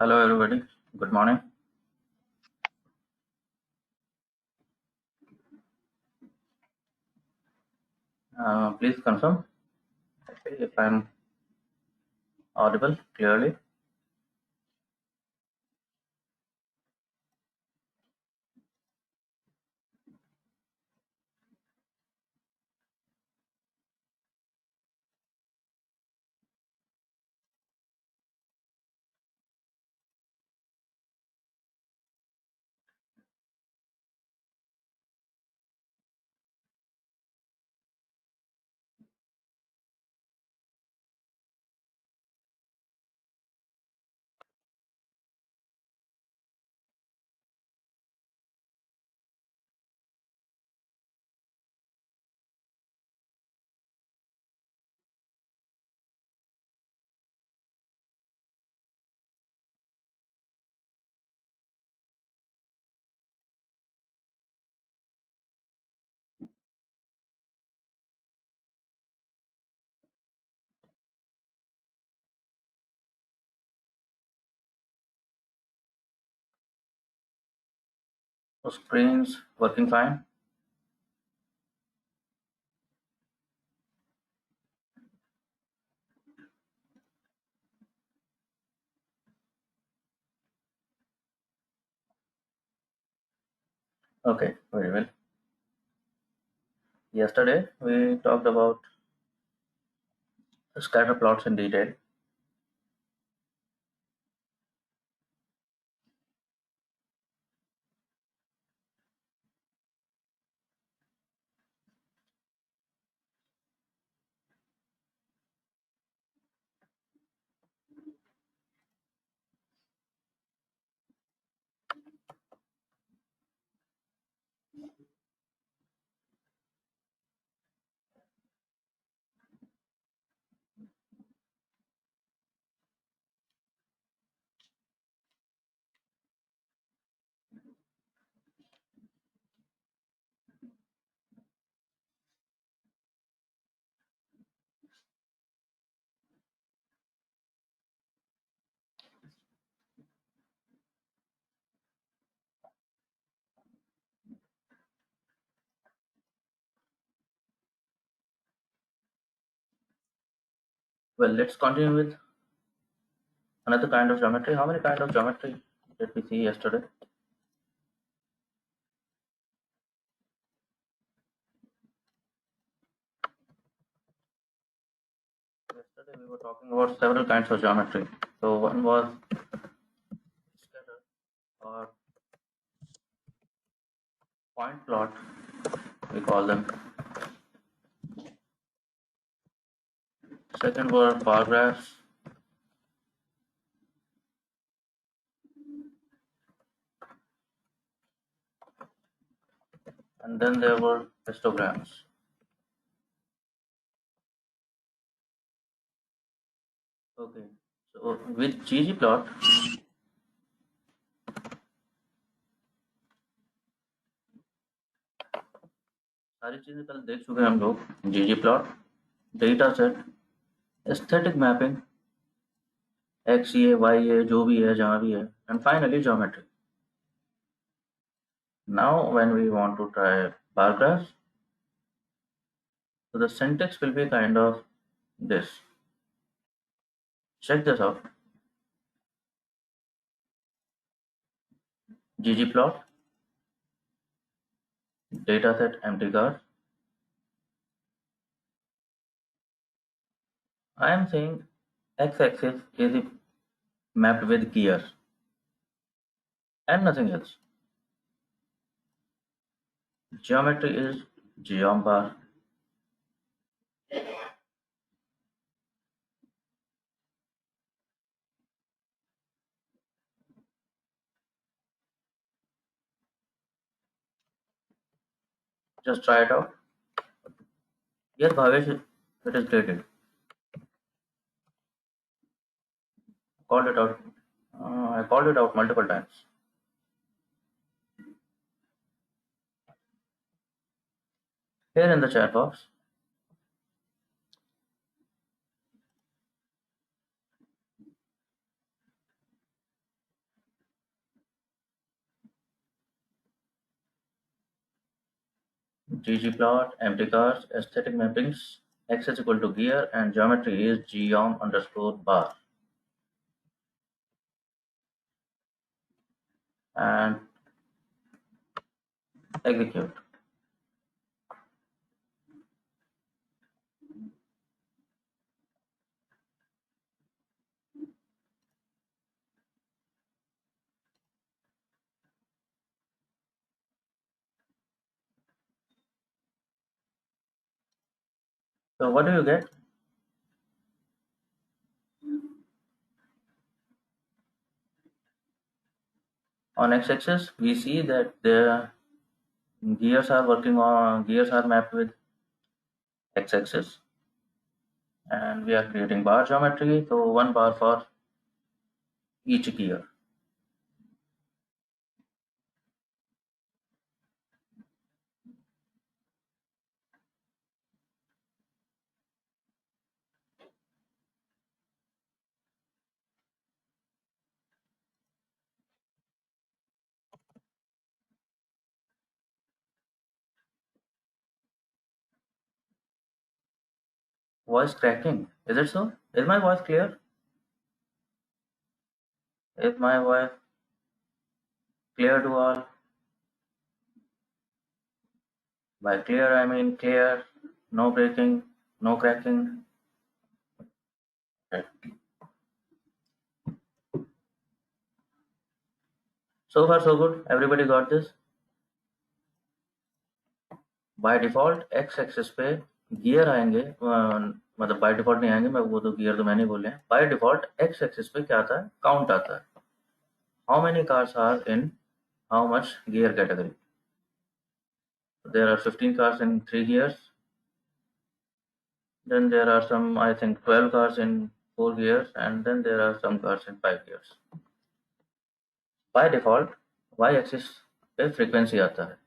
Hello, everybody. Good morning. Please confirm if I'm audible clearly. So screens working fine. Okay, very well. Yesterday we talked about scatter plots in detail. Well, let's continue with another kind of geometry. How many kind of geometry did we see yesterday? Yesterday we were talking about several kinds of geometry. So one was scatter or point plot, we call them. Second were bar graphs. And then there were histograms. Okay, so with ggplot, सारी चीजें कल देख चुके हैं हम लोग. ggplot, data set, aesthetic mapping, x ये Y ये जो भी है जहाँ भी है, and finally geometry. Now when we want to try bar graphs, so the syntax will be kind of this. Check this out. ggplot, dataset empty card. I am saying x-axis is mapped with gear and nothing else. Geometry is geombar. Just try it out. Yes, Bhavesh, it is graded. Called it out. I called it out multiple times. Here in the chat box, ggplot, empty cars, aesthetic mappings, x is equal to gear, and geometry is geom underscore bar. And execute. So what do you get? On x-axis, we see that the gears are mapped with x-axis, and we are creating bar geometry, so one bar for each gear. Voice cracking. Is it so? Is my voice clear? Is my voice clear to all? By clear, I mean clear, no breaking, no cracking. Right. So far, so good. Everybody got this? By default x axis पे gear आएंगे, मतलब by default नहीं आएंगे, मैं वो तो gear तो मैंने बोले हैं। बाय डिफ़ॉल्ट एक्स एक्सिस पे क्या आता है? काउंट आता है। How many cars are in how much gear category? There are 15 cars in 3 gears, then there are some, I think 12 cars in 4 gears, and then there are some cars in 5 gears. By default y axis पे frequency आता है।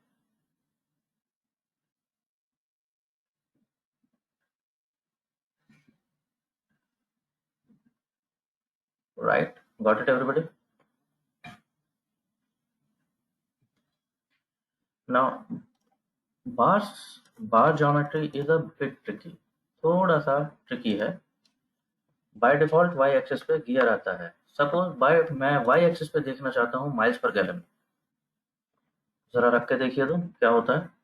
Right, got it everybody? Now bar geometry is a bit tricky, थोड़ा सा tricky है। By default Y axis पे gear आता है। Suppose मैं वाई एक्सिस पे देखना चाहता हूँ माइल्स पर गैलन, जरा रख के देखिए तो क्या होता है।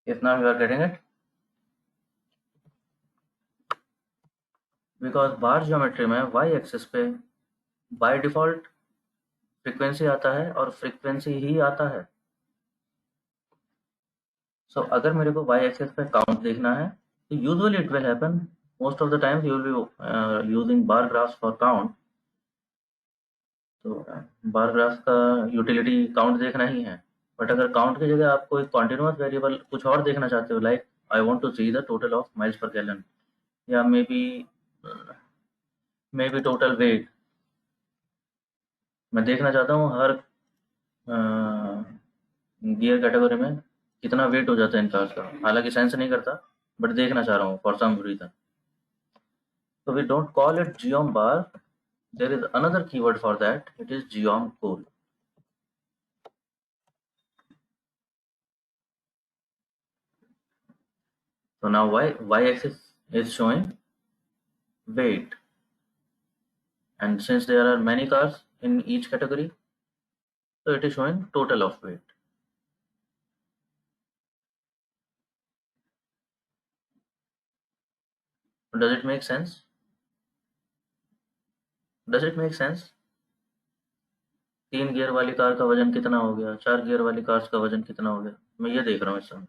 If now you are getting it, because bar geometry में वाई एक्सिस पे बाय डिफॉल्ट फ्रीक्वेंसी आता है और फ्रीक्वेंसी ही आता है। सो अगर मेरे को वाई एक्सिस पे काउंट देखना है तो usually it will happen, most of the times you will be using bar graphs for count. तो बार ग्राफ्स का यूटिलिटी काउंट देखना ही है। बट अगर काउंट की जगह आप कोई कॉन्टिन्यूस वेरिएबल कुछ और देखना चाहते हो, like I want to see the total of miles per gallon, या मे बी टोटल वेट, मैं देखना चाहता हूँ हर गियर कैटेगरी में कितना वेट हो जाता है इन कार्स का। हालांकि सेंस नहीं करता, बट देखना चाह रहा हूँ for some reason. So we don't call it geom bar. There is another keyword for that. It is geom cool. So now y-axis is showing weight, and since there are many cars in each category. So it is showing total of weight. Does it make sense? Does it make sense? 3 gear वाली car का वजन कितना हो गया, 4 gear वाली cars का वजन कितना हो गया, मैं ये देख रहा हूँ इस समय.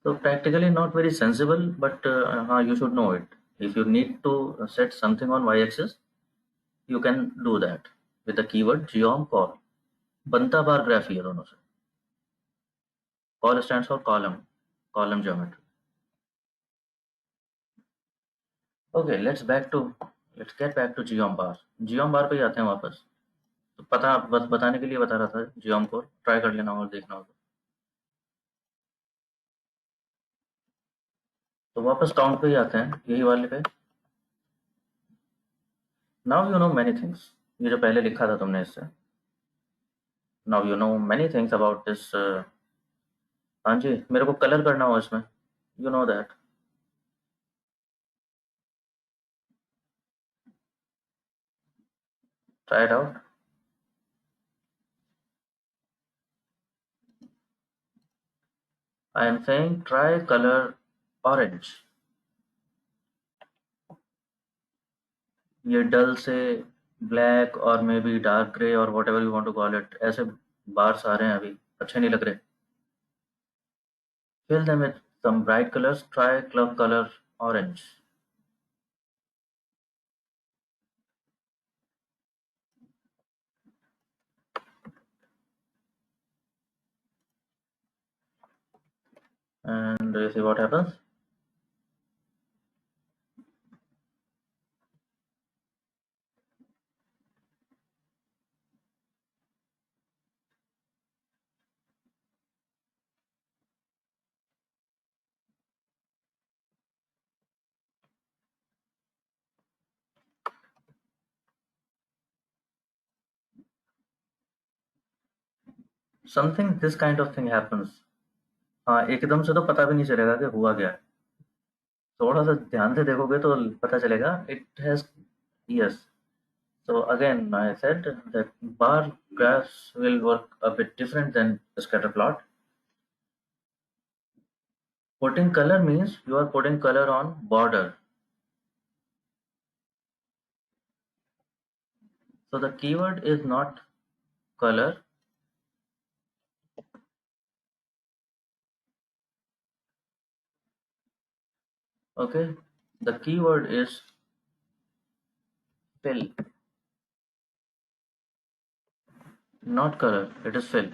So practically not very sensible, but you should know it. If you need to set something on y-axis, you can do that with the keyword geom call. बनता बार ग्राफ ही है दोनों से. Call stands for column geometry. Okay, let's get back to geom bar. geom bar पे ही आते हैं वापस. तो पता बस बताने के लिए बता रहा था, geom को ट्राई कर लेना और देखना होगा. तो वापस काउंट पे ही आते हैं, यही वाले पे. Now you know many things. ये जो पहले लिखा था तुमने इससे. Now you know many things about this. हाँ जी, मेरे को कलर करना हो इसमें, you know that. Try it out. I am saying try colour orange. ये डल से ब्लैक और मे बी डार्क ग्रे और what ever you want to call it, ऐसे बार्स आ रहे हैं अभी, अच्छे नहीं लग रहे. fill them with some bright colors. Try club color orange. And you see what happens. Something this kind of thing happens. हाँ, एकदम से तो पता भी नहीं चलेगा कि हुआ क्या है. थोड़ा सा ध्यान से देखोगे तो पता चलेगा. It has, yes. So again, I said that bar graphs will work a bit different than scatter plot. Putting color means you are putting color on border. So the keyword is not color. Okay, the keyword is fill, not color. It is fill.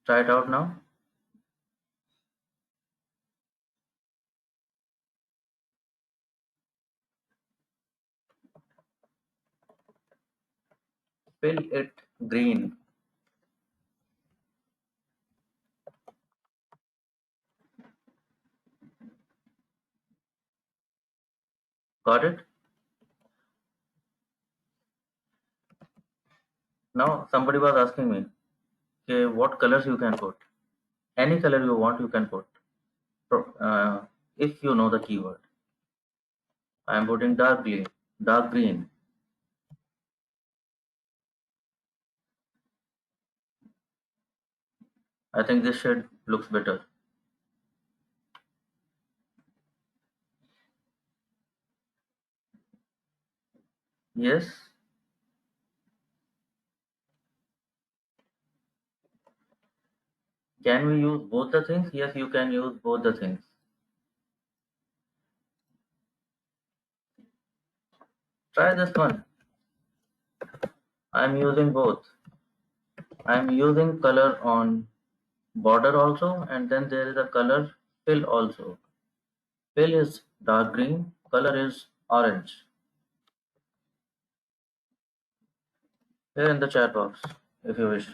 Try it out now. Fill it green. Got it? Now somebody was asking me, okay, what colors you can put. Any color you want, you can put. If you know the keyword. I am putting dark green. Dark green. I think this shade looks better. Yes. Can we use both the things? Yes, you can use both the things. Try this one. I am using both. I am using color on border also, and then there is a color fill also. Fill is dark green, color is orange. Here in the chat box, if you wish.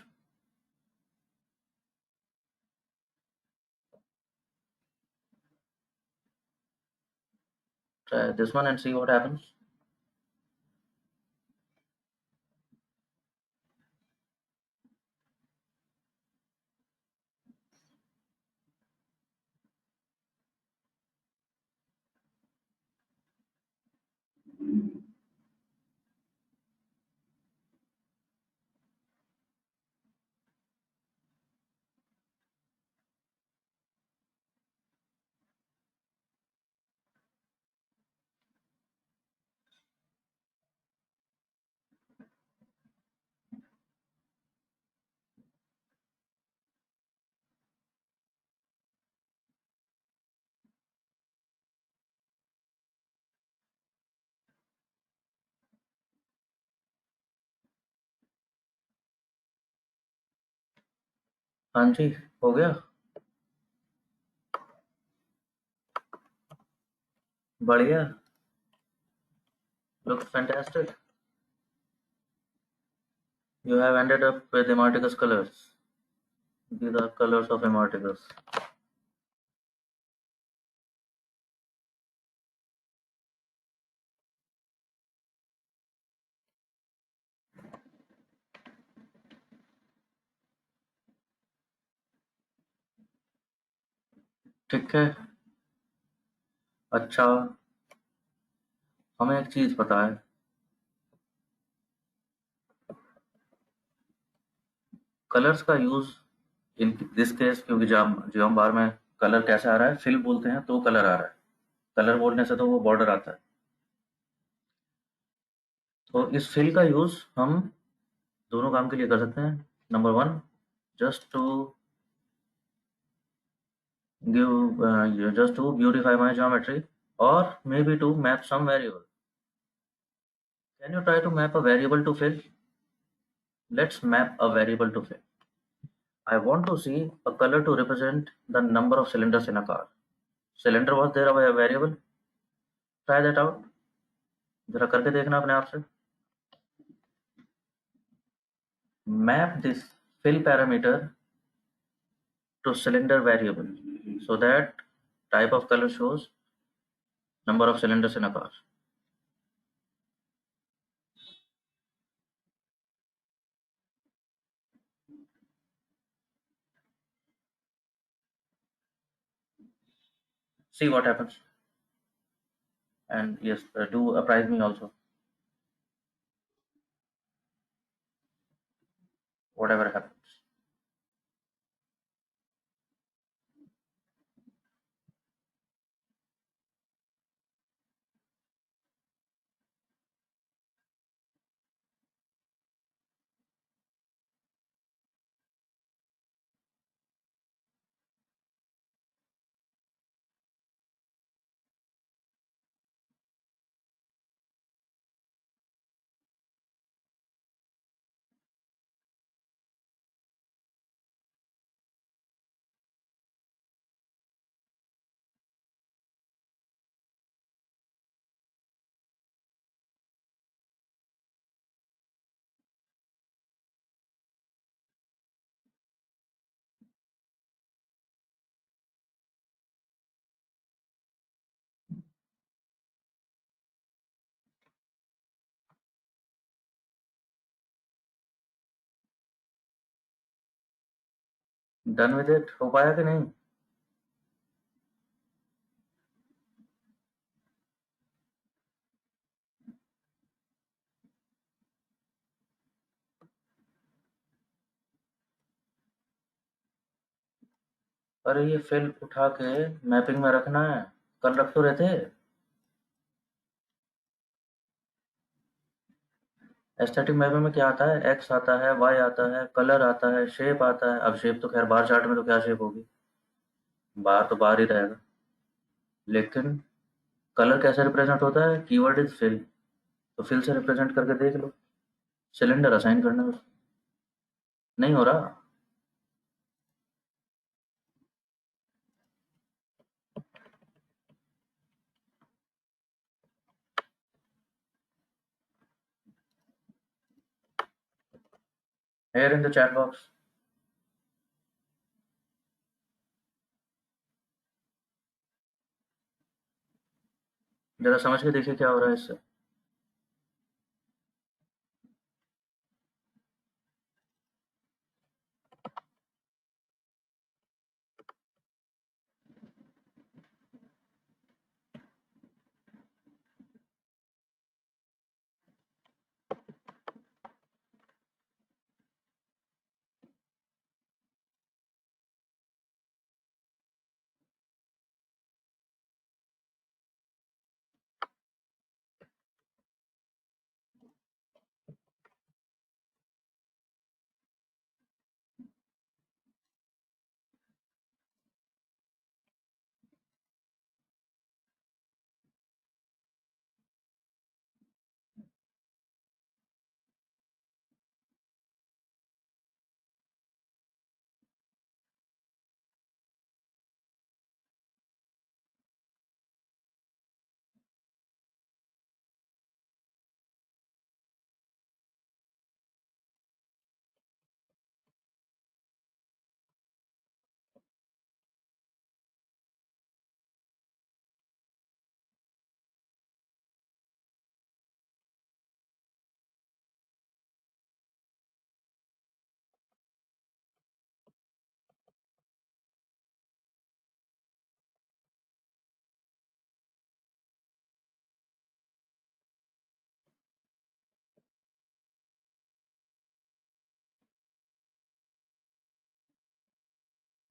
Try this one and see what happens. हाँ जी, हो गया। बढ़िया। Looks fantastic. You have ended up with Emarticus colors. These are colors of Emarticus. ठीक है। अच्छा, हमें एक चीज पता है। कलर्स का यूज इन दिस केस, क्योंकि जियोम बार में कलर कैसे आ रहा है, फिल बोलते हैं तो कलर आ रहा है। कलर बोलने से तो वो बॉर्डर आता है। तो इस फिल का यूज हम दोनों काम के लिए कर सकते हैं। Number one, just to just to beautify my geometry, or maybe to map some variable. Can you try to map a variable to fill? Let's map a variable to fill. I want to see a color to represent the number of cylinders in a car. Cylinder was there a variable? Try that out. जरा करके देखना अपने आप से. Map this fill parameter to cylinder variable so that type of color shows number of cylinders in a car. See what happens. And yes, do apprise me also. Whatever happens. Done with it हो पाया कि नहीं? अरे ये fill उठा के mapping में रखना है। कल रख तो रहे थे। एस्थेटिक मैपिंग में क्या आता है? एक्स आता है, वाई आता है, कलर आता है, शेप आता है। अब शेप तो खैर बार चार्ट में तो क्या शेप होगी, बार तो बार ही रहेगा। लेकिन कलर कैसे रिप्रेजेंट होता है? कीवर्ड इज फिल, तो फिल से रिप्रेजेंट करके देख लो। सिलेंडर असाइन करना है उसको। नहीं हो रहा। Here in the chat box. जरा समझ के देखिए क्या हो रहा है इससे।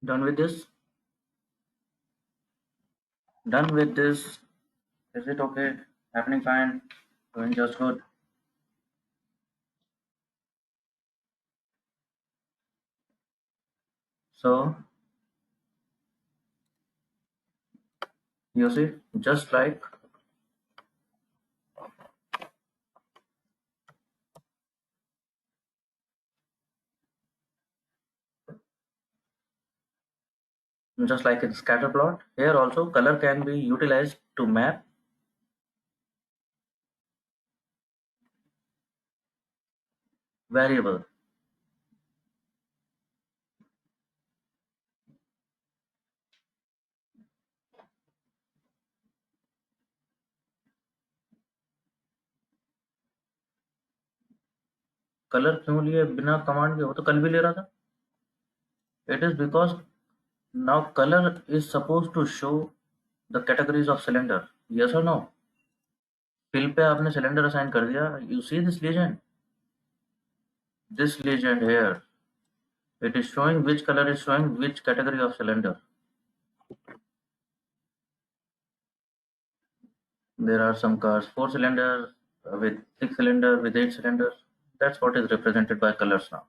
Done with this? Done with this? Is it okay? Happening fine? Doing just good? So, you see, just like in scatter plot, here also color can be utilized to map variable. Colour क्यों लिए बिना command के? वो तो कल भी ले रहा था. It is because now color is supposed to show the categories of cylinder. Yes or no? Fill पे आपने cylinder assign कर दिया. You see this legend? This legend here. It is showing which color is showing which category of cylinder. There are some cars 4 cylinder with 6 cylinder with 8 cylinders. That's what is represented by colors now.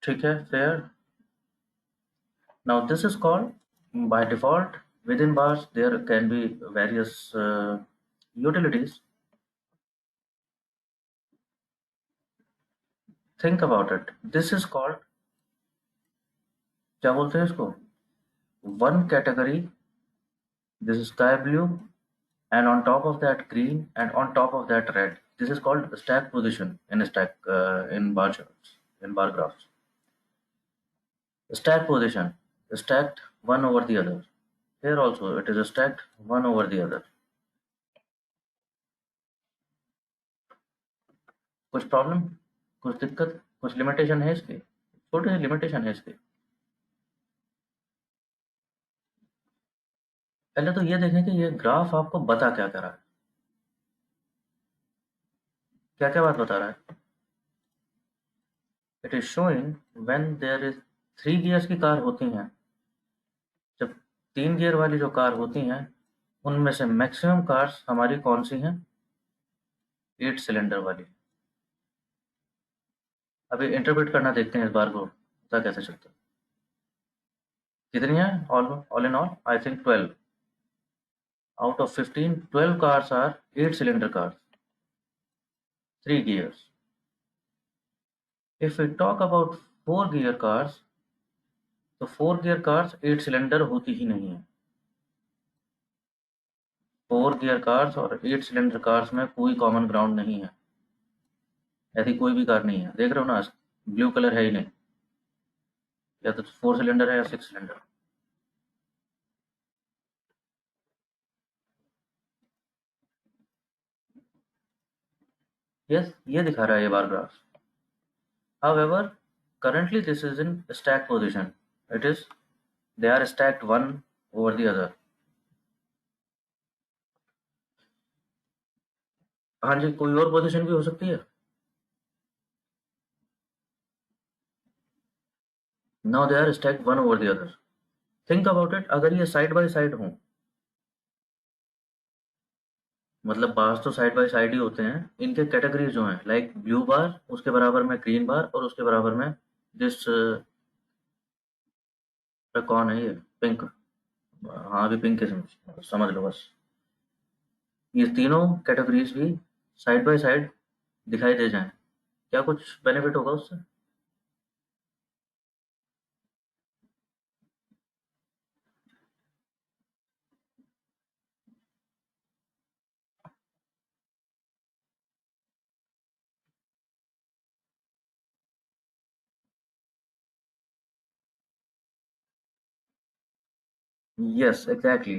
ठीक है, fair. Now this is called by default within bars there can be various utilities. Think about it. This is called, क्या बोलते हैं इसको? One category. This is sky blue, and on top of that green, and on top of that red. This is called stack position in in bar charts, in bar graphs. Stack position, stacked one over the other. Here also it is stacked one over the other. कुछ problem, कुछ दिक्कत, कुछ limitation है इसकी? छोटे से limitation है इसकी. पहले तो ये देखें कि ये ग्राफ आपको बता क्या कर रहा है. क्या क्या बात बता रहा है? It is showing when there is 3 gears की कार होती हैं, जब 3 गियर वाली जो कार होती हैं उनमें से मैक्सिमम कार्स हमारी कौन सी हैं? 8 सिलेंडर वाली. अभी इंटरप्रेट करना देखते हैं इस बार को पता कैसे चलता है. कितनी है? All in all I think 12. Out of 15, 12 cars are 8 cylinder cars, 3 gears. If we talk about 4 gear cars, तो 4 गियर कार्स 8 सिलेंडर होती ही नहीं है. 4 गियर कार्स और 8 सिलेंडर कार्स में कोई कॉमन ग्राउंड नहीं है. ऐसी कोई भी कार नहीं है. देख रहे हो ना, ब्लू कलर है ही नहीं. या तो 4 सिलेंडर है या 6 सिलेंडर. यस, ये दिखा रहा है ये bar graph. However, currently this is in stack position. It is, they are stacked one over the other. हाँ जी, कोई और पोजीशन भी हो सकती है. Now they are stacked one over the other. Think about it. अगर ये साइड बाय साइड हों, मतलब बार्स तो साइड बाय साइड ही होते हैं, इनके कैटेगरीज जो हैं, लाइक ब्लू बार, उसके बराबर में ग्रीन बार, और उसके बराबर में दिस कौन है ये? पिंक. हाँ, अभी पिंक है, समझ लो बस. ये तीनों कैटेगरीज भी साइड बाय साइड दिखाई दे जाएं, क्या कुछ बेनिफिट होगा उससे? Yes, exactly.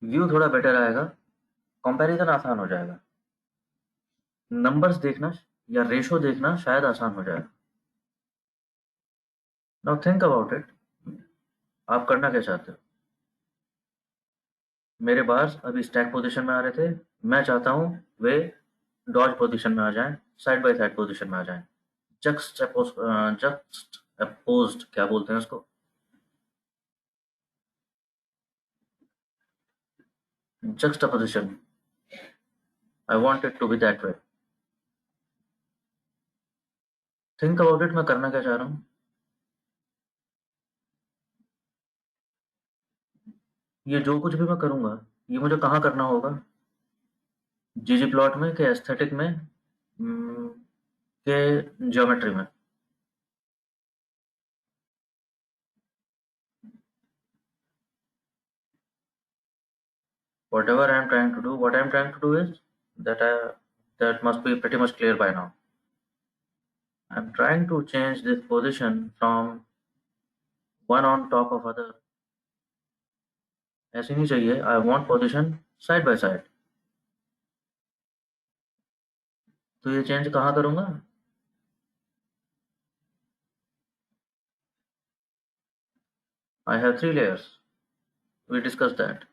व्यू थोड़ा बेटर आएगा, कंपैरिजन आसान हो जाएगा. नंबर्स देखना या रेशो देखना शायद आसान हो जाएगा. Now think about it. आप करना क्या चाहते हो? मेरे बार्स अभी स्टैक पोजीशन में आ रहे थे, मैं चाहता हूँ वे डॉज पोजीशन में आ जाएं, साइड बाय साइड पोजीशन में आ जाएं। जक्स्ट अपोज्ड क्या बोलते हैं उसको? Juxtaposition. I want it to be that way. Think about it, मैं करना क्या चाह रहा हूँ। ये जो कुछ भी मैं करूँगा, ये मुझे कहाँ करना होगा? जीजी प्लॉट में, के एस्थेटिक में, के ज्योमेट्री में? Whatever I am trying to do, what I am trying to do is that that must be pretty much clear by now. I am trying to change this position from one on top of other. ऐसे नहीं चाहिए, I want position side by side. तो ये change कहाँ करूँगा? I have three layers. We discussed that.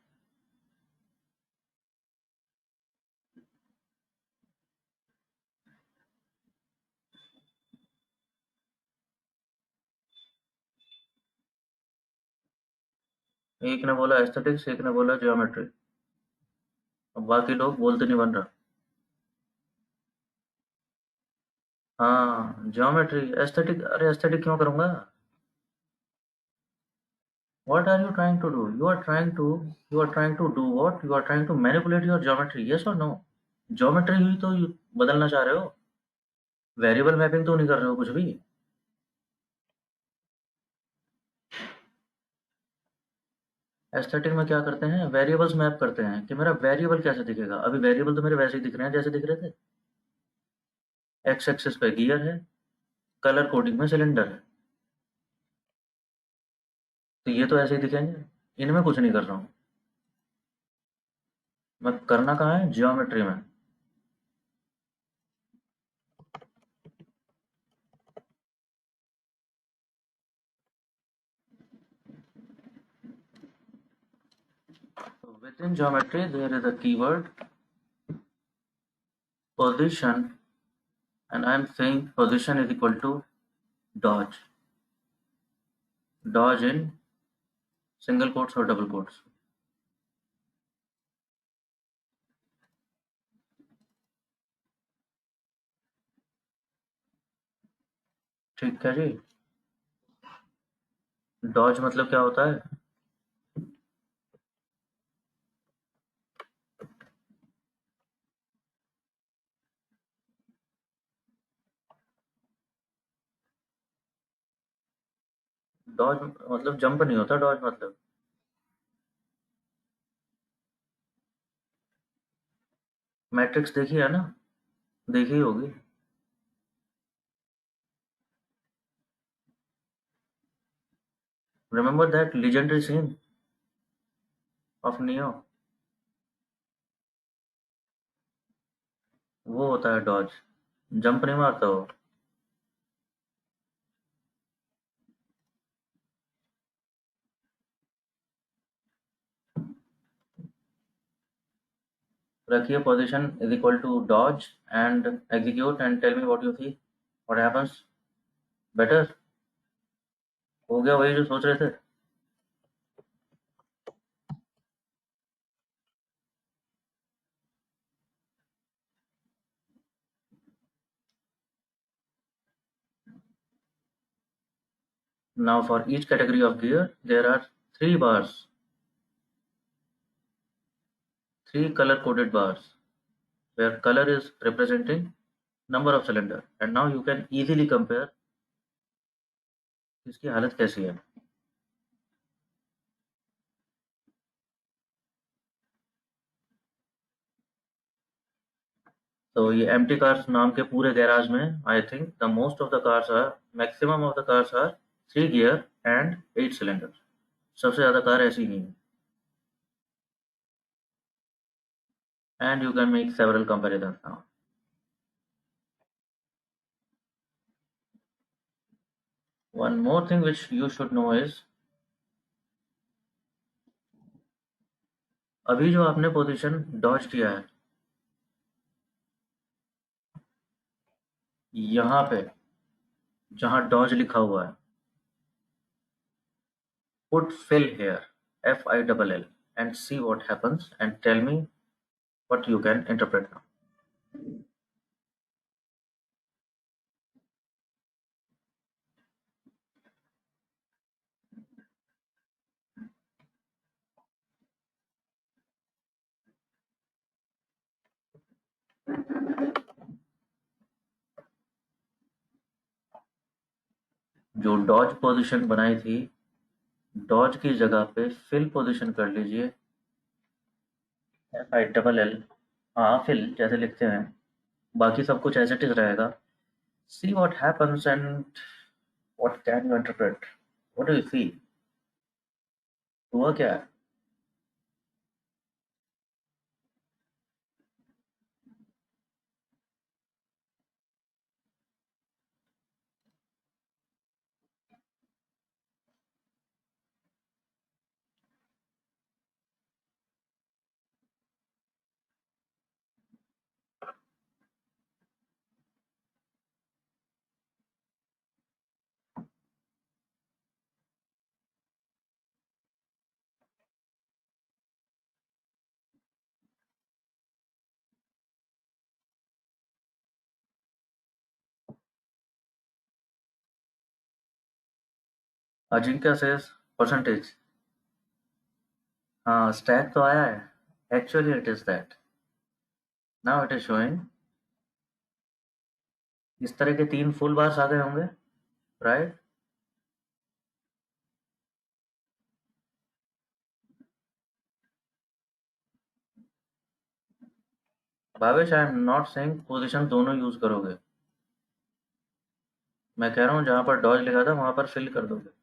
एक ने बोला एस्थेटिक्स, एक ने बोला ज्योमेट्री। अब बाकी लोग बोलते नहीं बन रहा। हाँ, ज्योमेट्री, एस्थेटिक, अरे एस्थेटिक क्यों करूँगा? What are you trying to do? You are trying to do what? You are trying to manipulate your geometry, yes or no? Geometry हुई तो बदलना चाह रहे हो, वेरिएबल मैपिंग तो नहीं कर रहे हो कुछ भी। एस्थेटिक में क्या करते हैं, वेरिएबल्स मैप करते हैं कि मेरा वेरिएबल कैसे दिखेगा। अभी वेरिएबल तो मेरे वैसे ही दिख रहे हैं जैसे दिख रहे थे। एक्स एक्सिस पे गियर है, कलर कोडिंग में सिलेंडर है, तो ये तो ऐसे ही दिखेंगे। इनमें कुछ नहीं कर रहा हूँ मैं। करना कहाँ है, ज्योमेट्री में। Within geometry there is a keyword position, and I am saying position is equal to dodge। dodge in single quotes और डबल कोट्स। ठीक है जी। डॉज मतलब क्या होता है? डॉज मतलब जंप नहीं होता, डॉज मतलब। मैट्रिक्स देखी है ना? देखी होगी। Remember that legendary scene of Neo? वो होता है डॉज, जंप नहीं मारता वो। रखिए position is equal to dodge and execute and tell me what you see, what happens. Better हो गया वही जो सोच रहे थे। Now for each category of gear there are three bars, three color coded bars where color is representing number of cylinder, and now you can easily compare इसकी हालत कैसी है। तो ये एम्प्टी कार्स नाम के पूरे गैराज में I think the most of the cars are, maximum of the cars are three gear and eight cylinder. सबसे ज़्यादा कार ऐसी ही है। And you can make several comparison now. One more thing which you should know is अभी जो आपने position Dodge किया है, यहाँ पे जहाँ डॉज लिखा हुआ है, put fill here, FILL, and see what happens and tell me what you can interpret now. जो डॉज पोजीशन बनाई थी, डॉज की जगह पे फिल पोजीशन कर लीजिए, FILL। हाँ, फिल जैसे लिखते हैं, बाकी सब कुछ एज इट इज रहेगा। See what happens and what can you interpret, what do you see, हुआ क्या है? Ajinkya says percentage. हाँ, स्टैक तो आया है, actually it is that, now it is showing इस तरह के 3 फुल बार्स आ गए होंगे, right? Bhavesh, I am not saying position दोनों यूज करोगे, मैं कह रहा हूँ जहाँ पर डॉज लिखा था वहां पर फिल कर दोगे।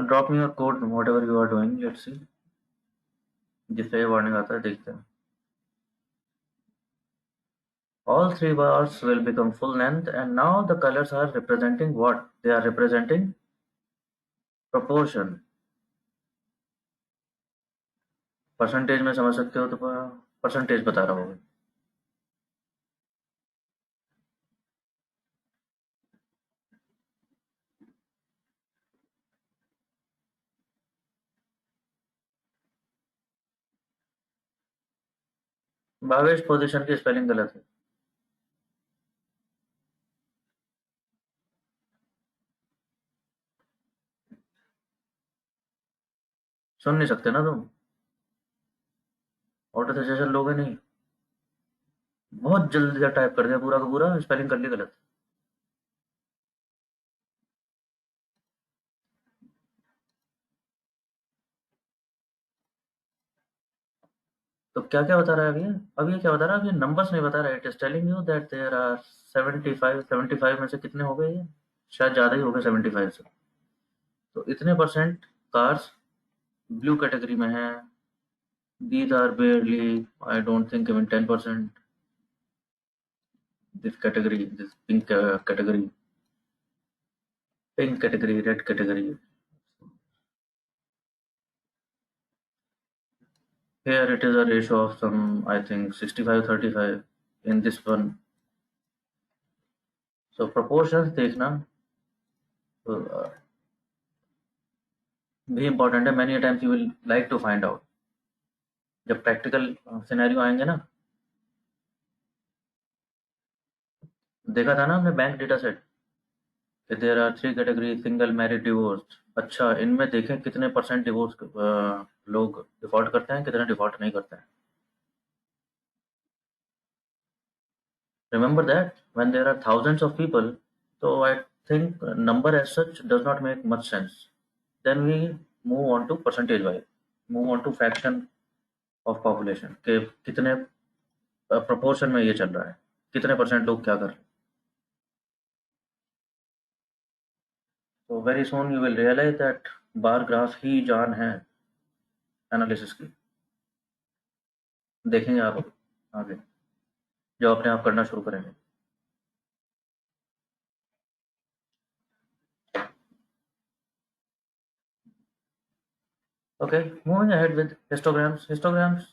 Drop me your code what ever you are doing, let's see. जिससे ये वार्निंग आता है, देखते हैं। All 3 bars will become full length, and now the colors are representing what? They are representing proportion. Percentage में समझ सकते हो तो परसेंटेज बता रहा हूँ। भावेश, पोजीशन की स्पेलिंग गलत है। सुन नहीं सकते ना तुम? ऑटो सजेशन लोगे नहीं? बहुत जल्दी टाइप कर दिया पूरा का पूरा, स्पेलिंग कर ली गलत। तो क्या क्या बता रहा है अभी ये? अब ये क्या बता रहा है? अब ये नंबर्स नहीं बता रहा है। It is telling you that there are 75। 75 में से कितने हो गए ये? शायद ज़्यादा ही हो गए 75 से। तो इतने परसेंट कार्स ब्लू कैटेगरी में हैं। These are barely, I don't think even 10%. This category, this pink category, pink category, red category. Here it is a ratio of some, I think 65-35 in this one. So proportions देखना तो भी important है। Many a times you will like to find out जब practical scenario आएंगे ना। देखा था ना हमने bank data set, there are 3 category, single, married, divorced. अच्छा, इनमें देखें कितने परसेंट डिवोर्स लोग डिफॉल्ट करते हैं, कितने डिफॉल्ट नहीं करते हैं। Remember that when there are thousands of people, so I think number as such does not make much sense. Then we move on to percentage wise, move on to fraction of population के कितने proportion में ये चल रहा है, कितने percent लोग क्या कर रहे हैं। So very soon you will realize that bar graph ही जान है एनालिसिस की। देखेंगे आप आगे जो अपने आप करना शुरू करेंगे। Okay, moving ahead with histograms. Histograms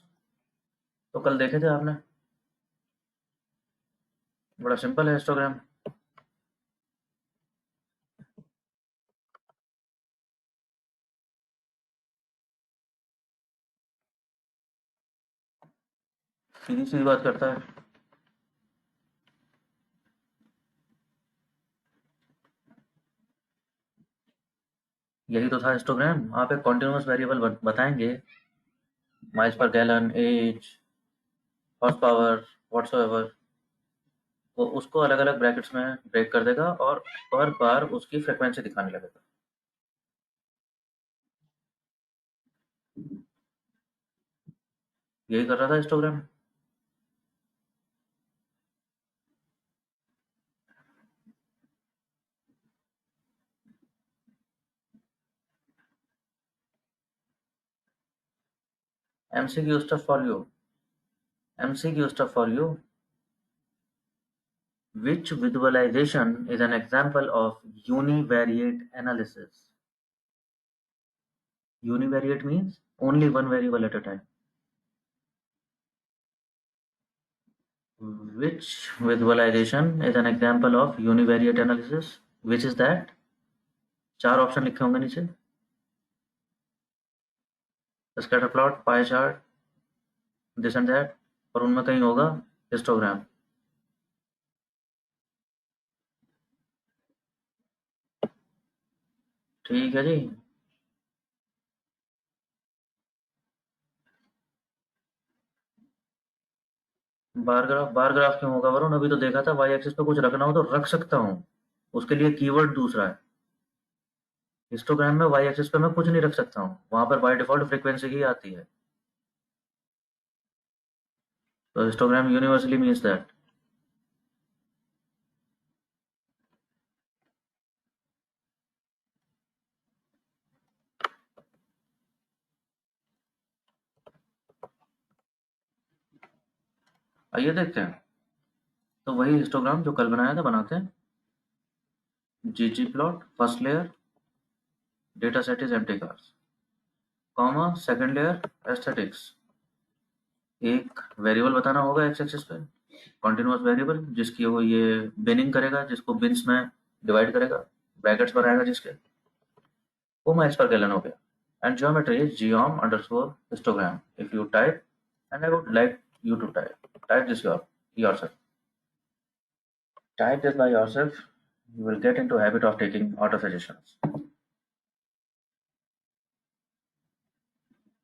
तो कल देखे थे आपने, बड़ा सिंपल है हिस्टोग्राम। सीधी सीधी बात करता है। यही तो था हिस्टोग्राम। आप एक कॉन्टिन्यूस वेरिएबल बताएंगे, miles per gallon, age, horsepower, whatsoever, वो उसको अलग अलग ब्रैकेट्स में ब्रेक कर देगा और पर बार उसकी फ्रिक्वेंसी दिखाने लगेगा। यही कर रहा था histogram. MCQ stuff for you. MCQ stuff for you. Which visualization is an example of univariate analysis? Univariate means only one variable at a time. Which visualization is an example of univariate analysis? Which is that? चार option लिखे होंगे नीचे। Scatter plot, pie chart, this and that, और उनमें कहीं होगा histogram. ठीक है जी। बार ग्राफ क्यों होगा वरुण? अभी तो देखा था, वाई एक्सिस पे कुछ रखना हो तो रख सकता हूँ, उसके लिए कीवर्ड दूसरा है। हिस्टोग्राम में वाई एक्सिस पे मैं कुछ नहीं रख सकता हूँ, वहां पर बाय डिफॉल्ट फ्रीक्वेंसी ही आती है। तो हिस्टोग्राम यूनिवर्सली मीन्स दैट। आइए देखते हैं। तो वही हिस्टोग्राम जो कल बनाया था बनाते हैं। जीजी plot, first layer data set is empty cars, comma second layer aesthetics. एक वेरिएबल बताना होगा एक्स एक्सिस पे, कॉन्टिन्यूस वेरिएबल जिसकी वो ये बिनिंग करेगा, जिसको बिन्स में डिवाइड करेगा, ब्रैकेट्स बनाएगा जिसके, वो मैच पर गैलन हो गया। And geometry is geom underscore histogram। If you type, and I would like you to type this yourself. Type this by yourself. You will get into habit of taking auto suggestions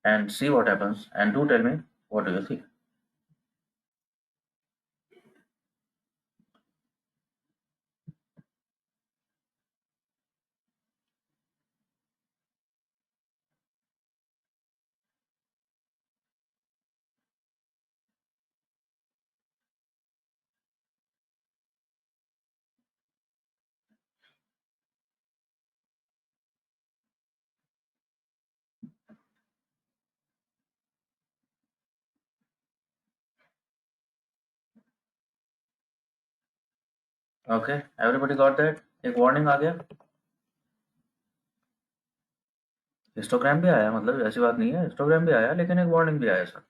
and see what happens. And do tell me what do you think. Okay, everybody got that? एक warning आ गया। Histogram भी आया, मतलब ऐसी बात नहीं है, histogram भी आया लेकिन एक वार्निंग भी आया सर।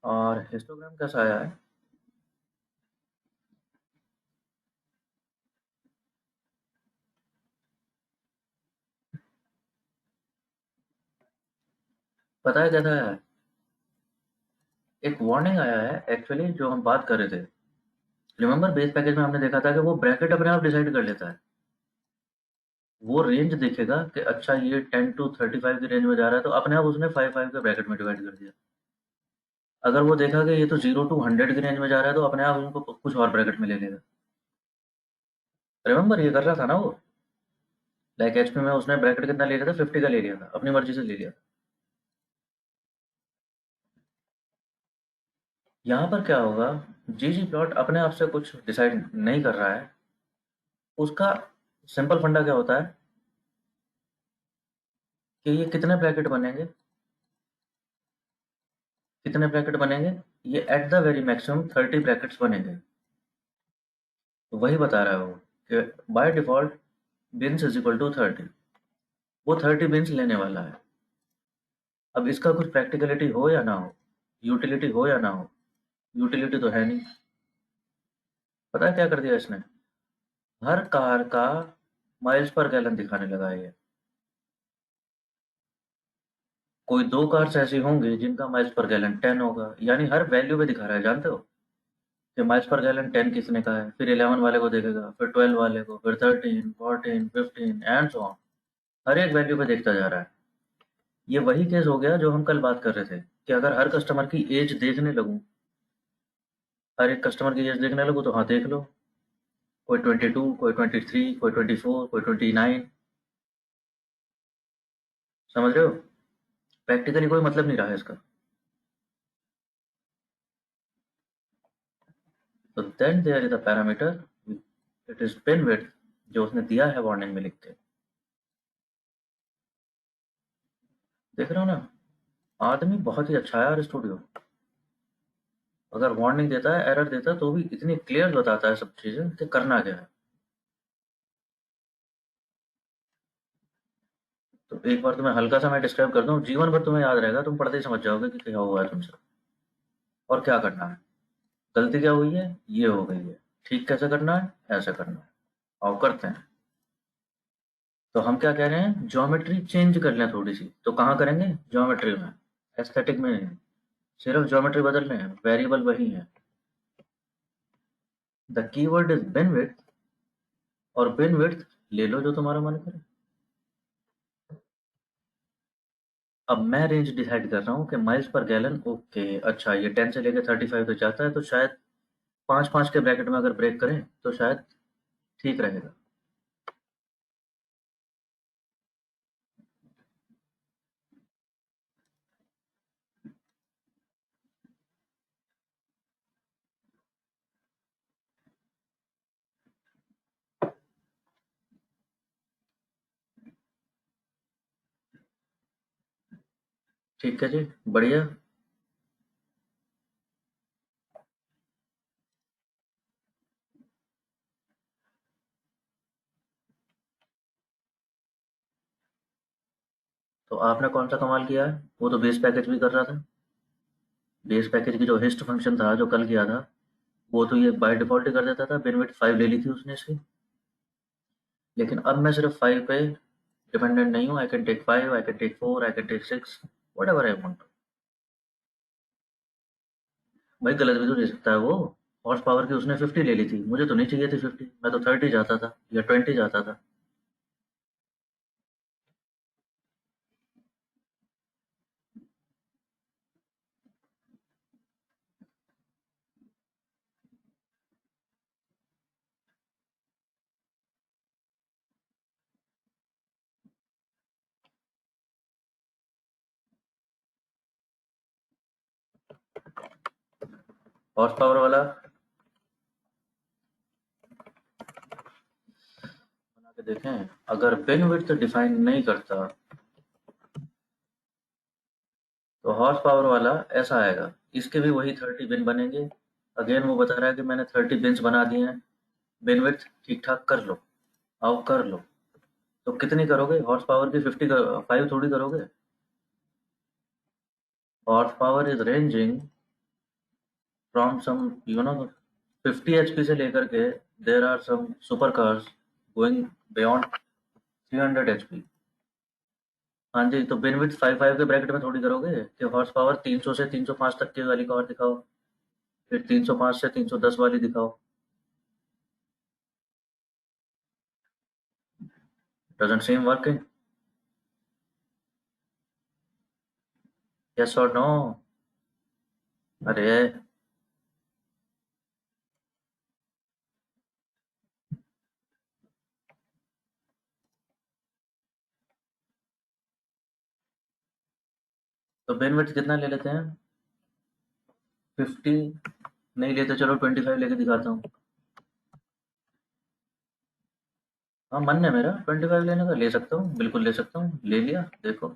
और हिस्टोग्राम कैसा आया है? पता है कैसा है? एक वार्निंग आया है एक्चुअली, जो हम बात कर रहे थे। रिमेंबर बेस पैकेज में हमने देखा था कि वो ब्रैकेट अपने आप डिसाइड कर लेता है। वो रेंज देखेगा कि अच्छा ये 10 टू 35 की रेंज में जा रहा है, तो अपने आप उसने 5 के ब्रैकेट में डिवाइड कर दिया। अगर वो देखा कि ये तो 0 टू 100 की रेंज में जा रहा है, तो अपने आप उनको कुछ और ब्रैकेट में ले लेगा। रिमेंबर ये कर रहा था ना वो, लाइक एचपी में उसने ब्रैकेट कितना ले लिया था, 50 का ले लिया था, अपनी मर्जी से ले लिया था। यहाँ पर क्या होगा, जीजी प्लॉट अपने आप से कुछ डिसाइड नहीं कर रहा है। उसका सिंपल फंडा क्या होता है कि ये कितने ब्रैकेट बनेंगे, कितने ब्रैकेट बनेंगे, ये at the very maximum 30 brackets बनेंगे। तो वही बता रहा है वो। कि by default bins is equal to 30, वो 30 बिन्स लेने वाला है। अब इसका कुछ प्रैक्टिकलिटी हो या ना हो, यूटिलिटी हो या ना हो, यूटिलिटी तो है नहीं। पता है क्या कर दिया इसने, हर कार का माइल्स पर गैलन दिखाने लगा है ये। कोई 2 कार्स ऐसी होंगी जिनका माइल्स पर गैलन 10 होगा, यानी हर वैल्यू पे दिखा रहा है, जानते हो कि माइल्स पर गैलन 10 किसने कहा है, फिर 11 वाले को देखेगा, फिर 12 वाले को, फिर 13, 14, 15 एंड सो ऑन, हर एक वैल्यू पे देखता जा रहा है। ये वही केस हो गया जो हम कल बात कर रहे थे कि अगर हर कस्टमर की एज देखने लगूं, हर एक कस्टमर की एज देखने लगूं तो हाँ देख लो, कोई 22, कोई 23, कोई 24, कोई 29, समझ रहे हो? प्रैक्टिकली कोई मतलब नहीं रहा है इसका। तो then there is a parameter, it is bin width, जो उसने दिया है वार्निंग में लिख के। देख रहे हो ना, आदमी बहुत ही अच्छा है यार स्टूडियो। अगर वार्निंग देता है, एरर देता है, तो भी इतनी क्लियर बताता है सब चीजें कि करना क्या है। तो एक बार तुम्हें हल्का सा मैं डिस्क्राइब कर दूं, जीवन भर तुम्हें याद रहेगा, तुम पढ़ते ही समझ जाओगे कि क्या हुआ है तुमसे और क्या करना है। गलती क्या हुई है, ये हो गई है, ठीक कैसे करना है, ऐसे करना है, आओ करते हैं। तो हम क्या कह रहे हैं, ज्योमेट्री चेंज कर लें थोड़ी सी, तो कहाँ करेंगे, ज्योमेट्री में, एस्थेटिक में नहीं, सिर्फ ज्योमेट्री बदल रहे हैं, वेरिएबल वही है। द कीवर्ड इज बेनविड्थ, और बेनविड्थ ले लो जो तुम्हारा मन करे। अब मैं रेंज डिसाइड कर रहा हूँ कि माइल्स पर गैलन, ओके अच्छा ये 10 से लेकर 35 तक जाता है, तो शायद 5-5 के ब्रैकेट में अगर ब्रेक करें तो शायद ठीक रहेगा। ठीक है जी, बढ़िया। तो आपने कौन सा कमाल किया है, वो तो बेस पैकेज भी कर रहा था। बेस पैकेज की जो हिस्ट फंक्शन था जो कल किया था, वो तो ये बाय डिफॉल्ट ही कर देता था, बिनविड्थ 5 ले ली थी उसने इसकी। लेकिन अब मैं सिर्फ 5 पे डिपेंडेंट नहीं हूँ, I can take 5, I can take 4, I can take 6, whatever I want. भाई गलत भी तो दे सकता है वो। हॉर्स पावर की उसने 50 ले ली थी, मुझे तो नहीं चाहिए थी 50, मैं तो 30 जाता था या 20 जाता था। हॉर्स पावर वाला बना के देखें, अगर पेनविड्थ डिफाइन नहीं करता तो हॉर्स पावर वाला ऐसा आएगा, इसके भी वही 30 बिन बनेंगे। अगेन वो बता रहा है कि मैंने 30 बिन्स बना दिए हैं, बिनविड्थ ठीक ठाक कर लो, आओ कर लो। तो कितनी करोगे, हॉर्स पावर की 50 5 थोड़ी करोगे। Horsepower is ranging from some, you know, 50 HP से लेकर के there are some super cars going beyond 300 HP. हाँ जी, तो बिनविड्थ 5 के ब्रैकेट में थोड़ी करोगे कि हॉर्स पावर 300 से 305 तक की वाली कार दिखाओ, फिर 305 से 310 वाली दिखाओ। डजंट सीम वर्किंग, यस और नो? अरे तो बेनविड्थ कितना ले लेते हैं, 50 नहीं लेते, चलो 25 लेके दिखाता हूँ। हाँ मन है मेरा 25 लेने का, ले सकता हूँ, बिल्कुल ले सकता हूँ, ले लिया देखो।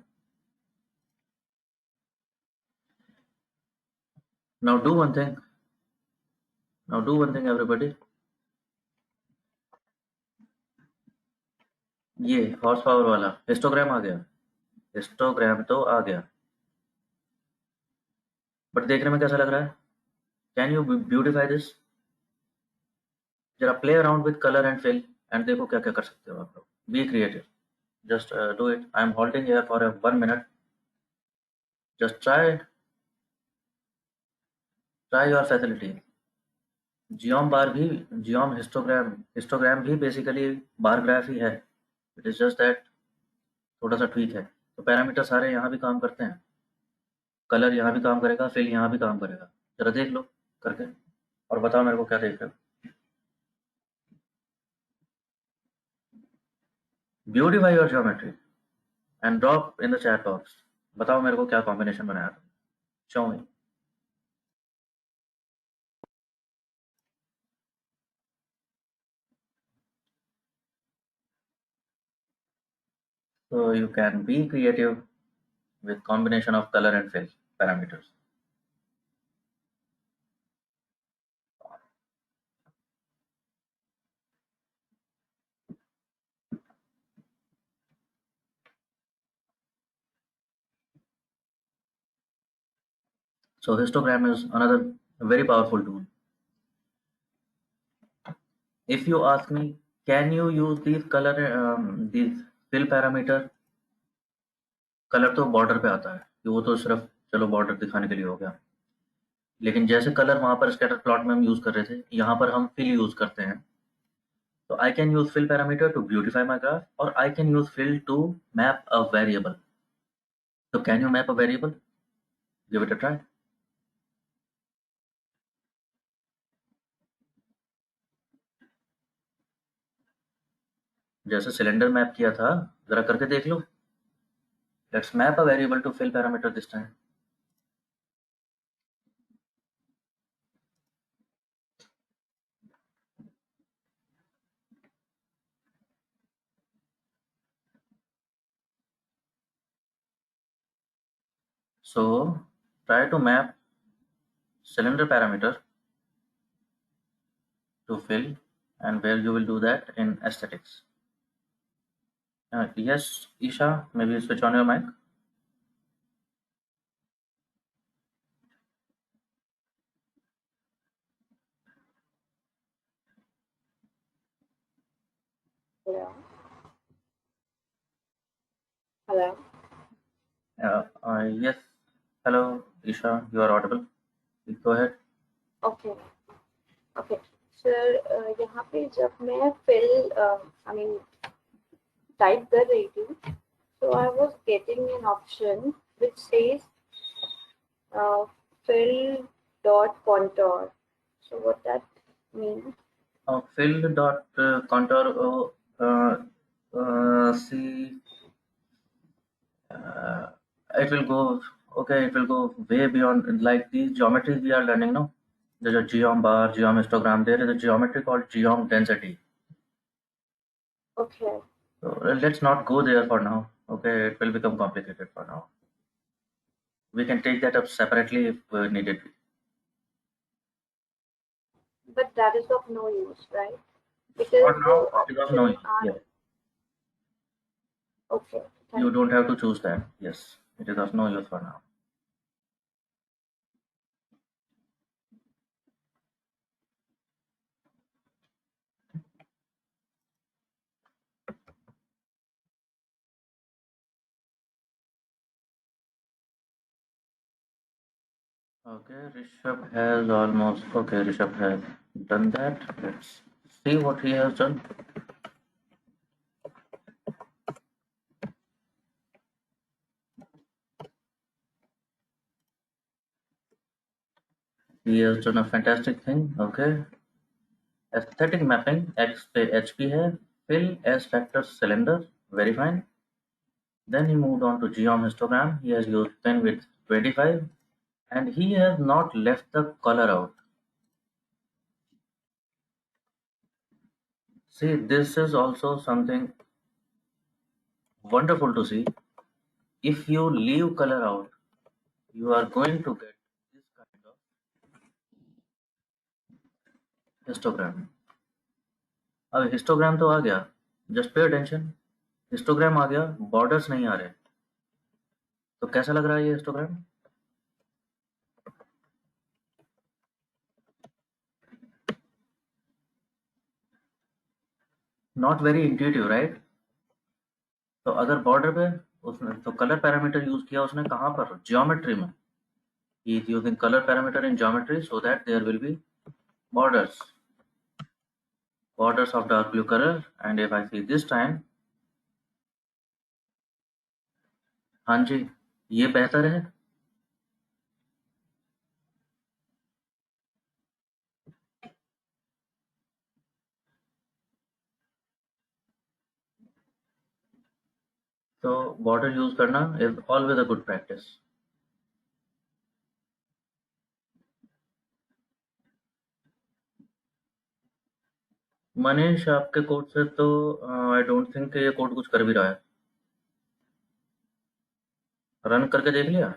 Now do one thing, now do one thing everybody. ये हॉर्स पावर वाला हिस्टोग्राम आ गया, हिस्टोग्राम तो आ गया, बट देखने में कैसा लग रहा है? Can you beautify this? जरा play around with colour and fill and देखो क्या क्या कर सकते हो आप लोग। Be creative, just do it. I am holding here for 1 minute, just try your facility. Geom bar भी, जियोम हिस्टोग्राम, हिस्टोग्राम भी बेसिकली बार ग्राफ ही है। इट इज जस्ट दैट थोड़ा सा ठीक है। तो पैरामीटर सारे यहाँ भी काम करते हैं, कलर यहाँ भी काम करेगा, फिल यहाँ भी काम करेगा। जरा देख लो करके और बताओ मेरे को क्या देख रहे हो। Beautify your geometry and drop in the chat box. बताओ मेरे को क्या कॉम्बिनेशन बनाया तुम। Show me. So you can be creative with combination of color and fill parameters. So histogram is another very powerful tool. If you ask me, can you use these fill parameter? Colour तो border पे आता है कि वो तो सिर्फ चलो border दिखाने के लिए हो गया, लेकिन जैसे कलर वहां पर स्कैटर प्लॉट में हम यूज कर रहे थे, यहाँ पर हम फिल यूज करते हैं। तो I can use fill parameter to beautify my graph, और I can use fill to map a variable. तो can you map a variable? Give it a try. जैसे सिलेंडर मैप किया था, जरा करके देख लो। Let's map a variable to fill parameter this time. So try to map cylinder parameter to fill, and where you will do that in aesthetics. Yes, Isha, maybe switch on your mic. Hello. Hello. Yes, hello, Isha, you are audible. Please go ahead. Okay. Okay. Sir यहाँ पे जब मैं fill I mean type कर रही थी, so I was getting an option which says uh, fill dot contour. So what that means? Fill dot contour. See, uh, it will go. Okay, it will go way beyond like these geometries we are learning. No, there's a geom bar, geom histogram. There is a geometry called geom density. Okay. So let's not go there for now. Okay, it will become complicated for now. We can take that up separately if needed. But that is of no use, right? For Because now, the it is of no options use. are Yeah, okay. you Thank don't you. have to choose that. Yes, it is of no use for now. Okay, Rishabh has almost. Okay, Rishabh has done that. Let's see what he has done. He has done a fantastic thing. Okay, aesthetic mapping X पे HP है, fill S factor cylinder, very fine. Then he moved on to geom histogram. He has used pen width 25, and he has not left the color out. See, this is also something wonderful to see. If you leave color out, you are going to get this kind of histogram. अब histogram तो आ गया, just pay attention. Histogram आ गया, borders नहीं आ रहे, तो कैसा लग रहा है ये histogram? Not very intuitive, right? तो अगर बॉर्डर पे उसने तो कलर पैरामीटर यूज किया उसने कहाँ पर? ज्योमेट्री में। He is using colour parameter in geometry so that there will be borders, borders of dark blue color. And if I see this time, हाँ जी, ये बेहतर है। तो बॉर्डर यूज करना is always a good practice. Manish, आपके code से तो I don't think ये कोड कुछ कर भी रहा है। रन करके देख लिया?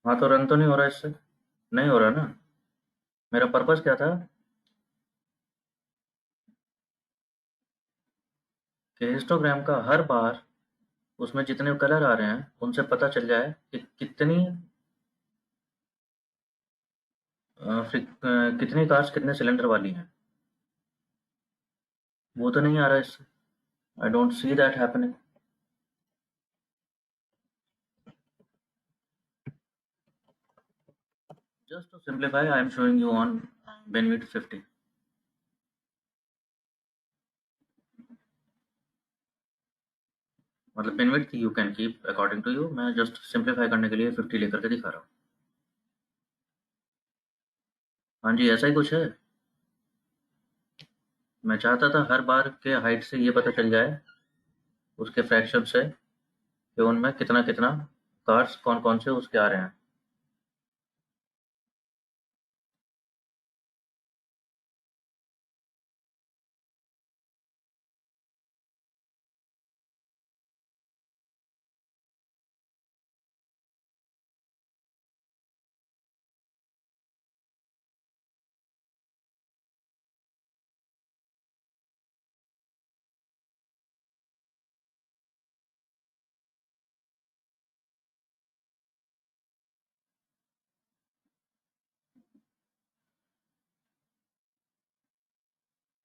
हाँ, तो रन तो नहीं हो रहा इससे। नहीं हो रहा ना। मेरा पर्पस क्या था कि हिस्टोग्राम का हर बार उसमें जितने कलर आ रहे हैं उनसे पता चल जाए कि कितनी कार्स कितने सिलेंडर वाली हैं। वो तो नहीं आ रहा इससे। I don't see that happening. Just to simplify, I am showing you on binwidth 50। मतलब binwidth you can keep according to you, मैं जस्ट सिंप्लीफाई करने के लिए 50 लेकर के दिखा रहा हूँ। हाँ जी, ऐसा ही कुछ है। मैं चाहता था हर बार के हाइट से ये पता चल जाए उसके फ्रैक्शन से कि उनमें कितना कितना कार्स कौन कौन से उसके आ रहे हैं।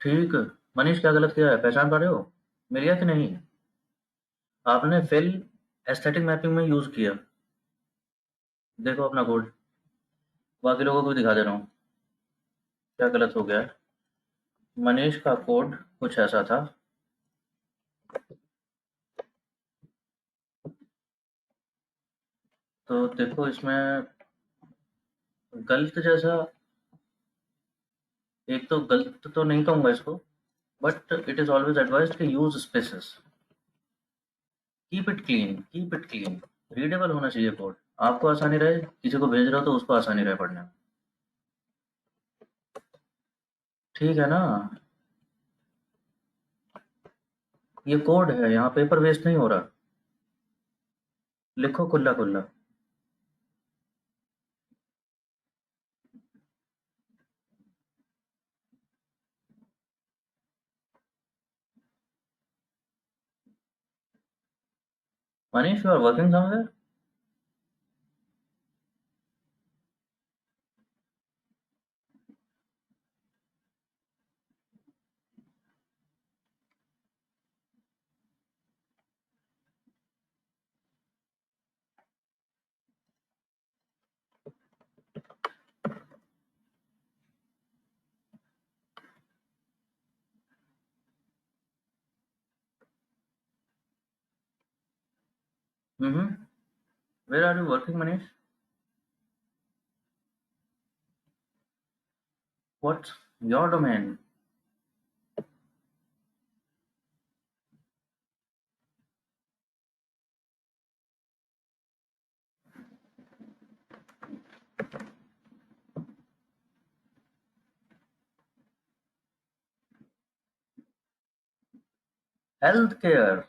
ठीक है। मनीष, क्या गलत किया है पहचान पा रहे हो? मिल गया कि नहीं? आपने फिल एस्थेटिक मैपिंग में यूज किया। देखो अपना कोड, बाकी लोगों को भी दिखा दे रहा हूँ क्या गलत हो गया है। मनीष का कोड कुछ ऐसा था। तो देखो इसमें गलत जैसा, एक तो गलत तो नहीं कहूंगा इसको, but it is always advised कि use spaces, keep it clean, keep it clean. Readable होना चाहिए कोड, आपको आसानी रहे, किसी को भेज रहे हो तो उसको आसानी रहे पढ़ने में। ठीक है ना? ये कोड है, यहाँ पेपर वेस्ट नहीं हो रहा। लिखो खुल्ला खुल्ला। Manish, you are working somewhere? Hmm. Where are you working Manish? What's your domain? Health care,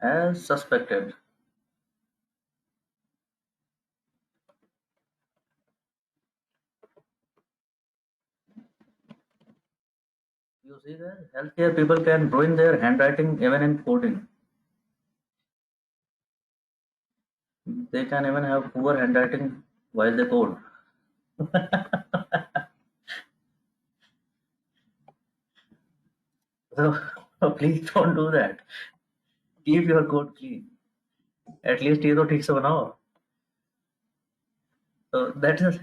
as suspected. see that healthcare people can ruin their handwriting even in coding. They can even have poor handwriting while they code. So please don't do that. Keep your code clean. At least ये तो ठीक से बनाओ. So that is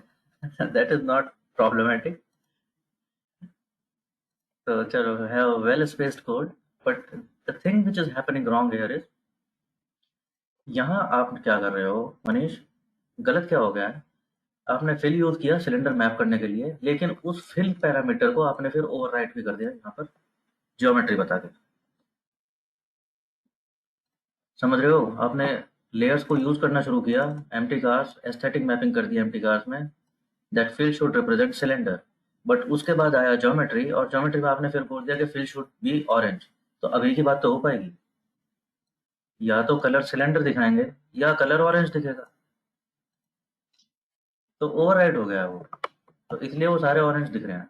that is not problematic. So चलो, have a well spaced code. But the thing which is happening wrong here is, यहाँ आप क्या कर रहे हो मनीष, गलत क्या हो गया है, आपने फिल यूज किया सिलेंडर मैप करने के लिए, लेकिन उस फिल पैरामीटर को आपने फिर ओवरराइट भी कर दिया यहाँ पर ज्योमेट्री बता के. समझ रहे हो, आपने लेयर्स को यूज करना शुरू किया, एम्प्टी कार्स एस्थेटिक मैपिंग कर दी एम्प्टी कार्स में, that fill should represent cylinder. But उसके बाद आया ज्योमेट्री, और ज्योमेट्री में आपने फिर बोल दिया कि फिल शुड बी ऑरेंज. तो अब एक ही बात तो हो पाएगी, या तो कलर सिलेंडर दिखाएंगे या कलर ऑरेंज दिखेगा. तो ओवरराइड हो गया वो, तो इसलिए वो सारे ऑरेंज दिख रहे हैं.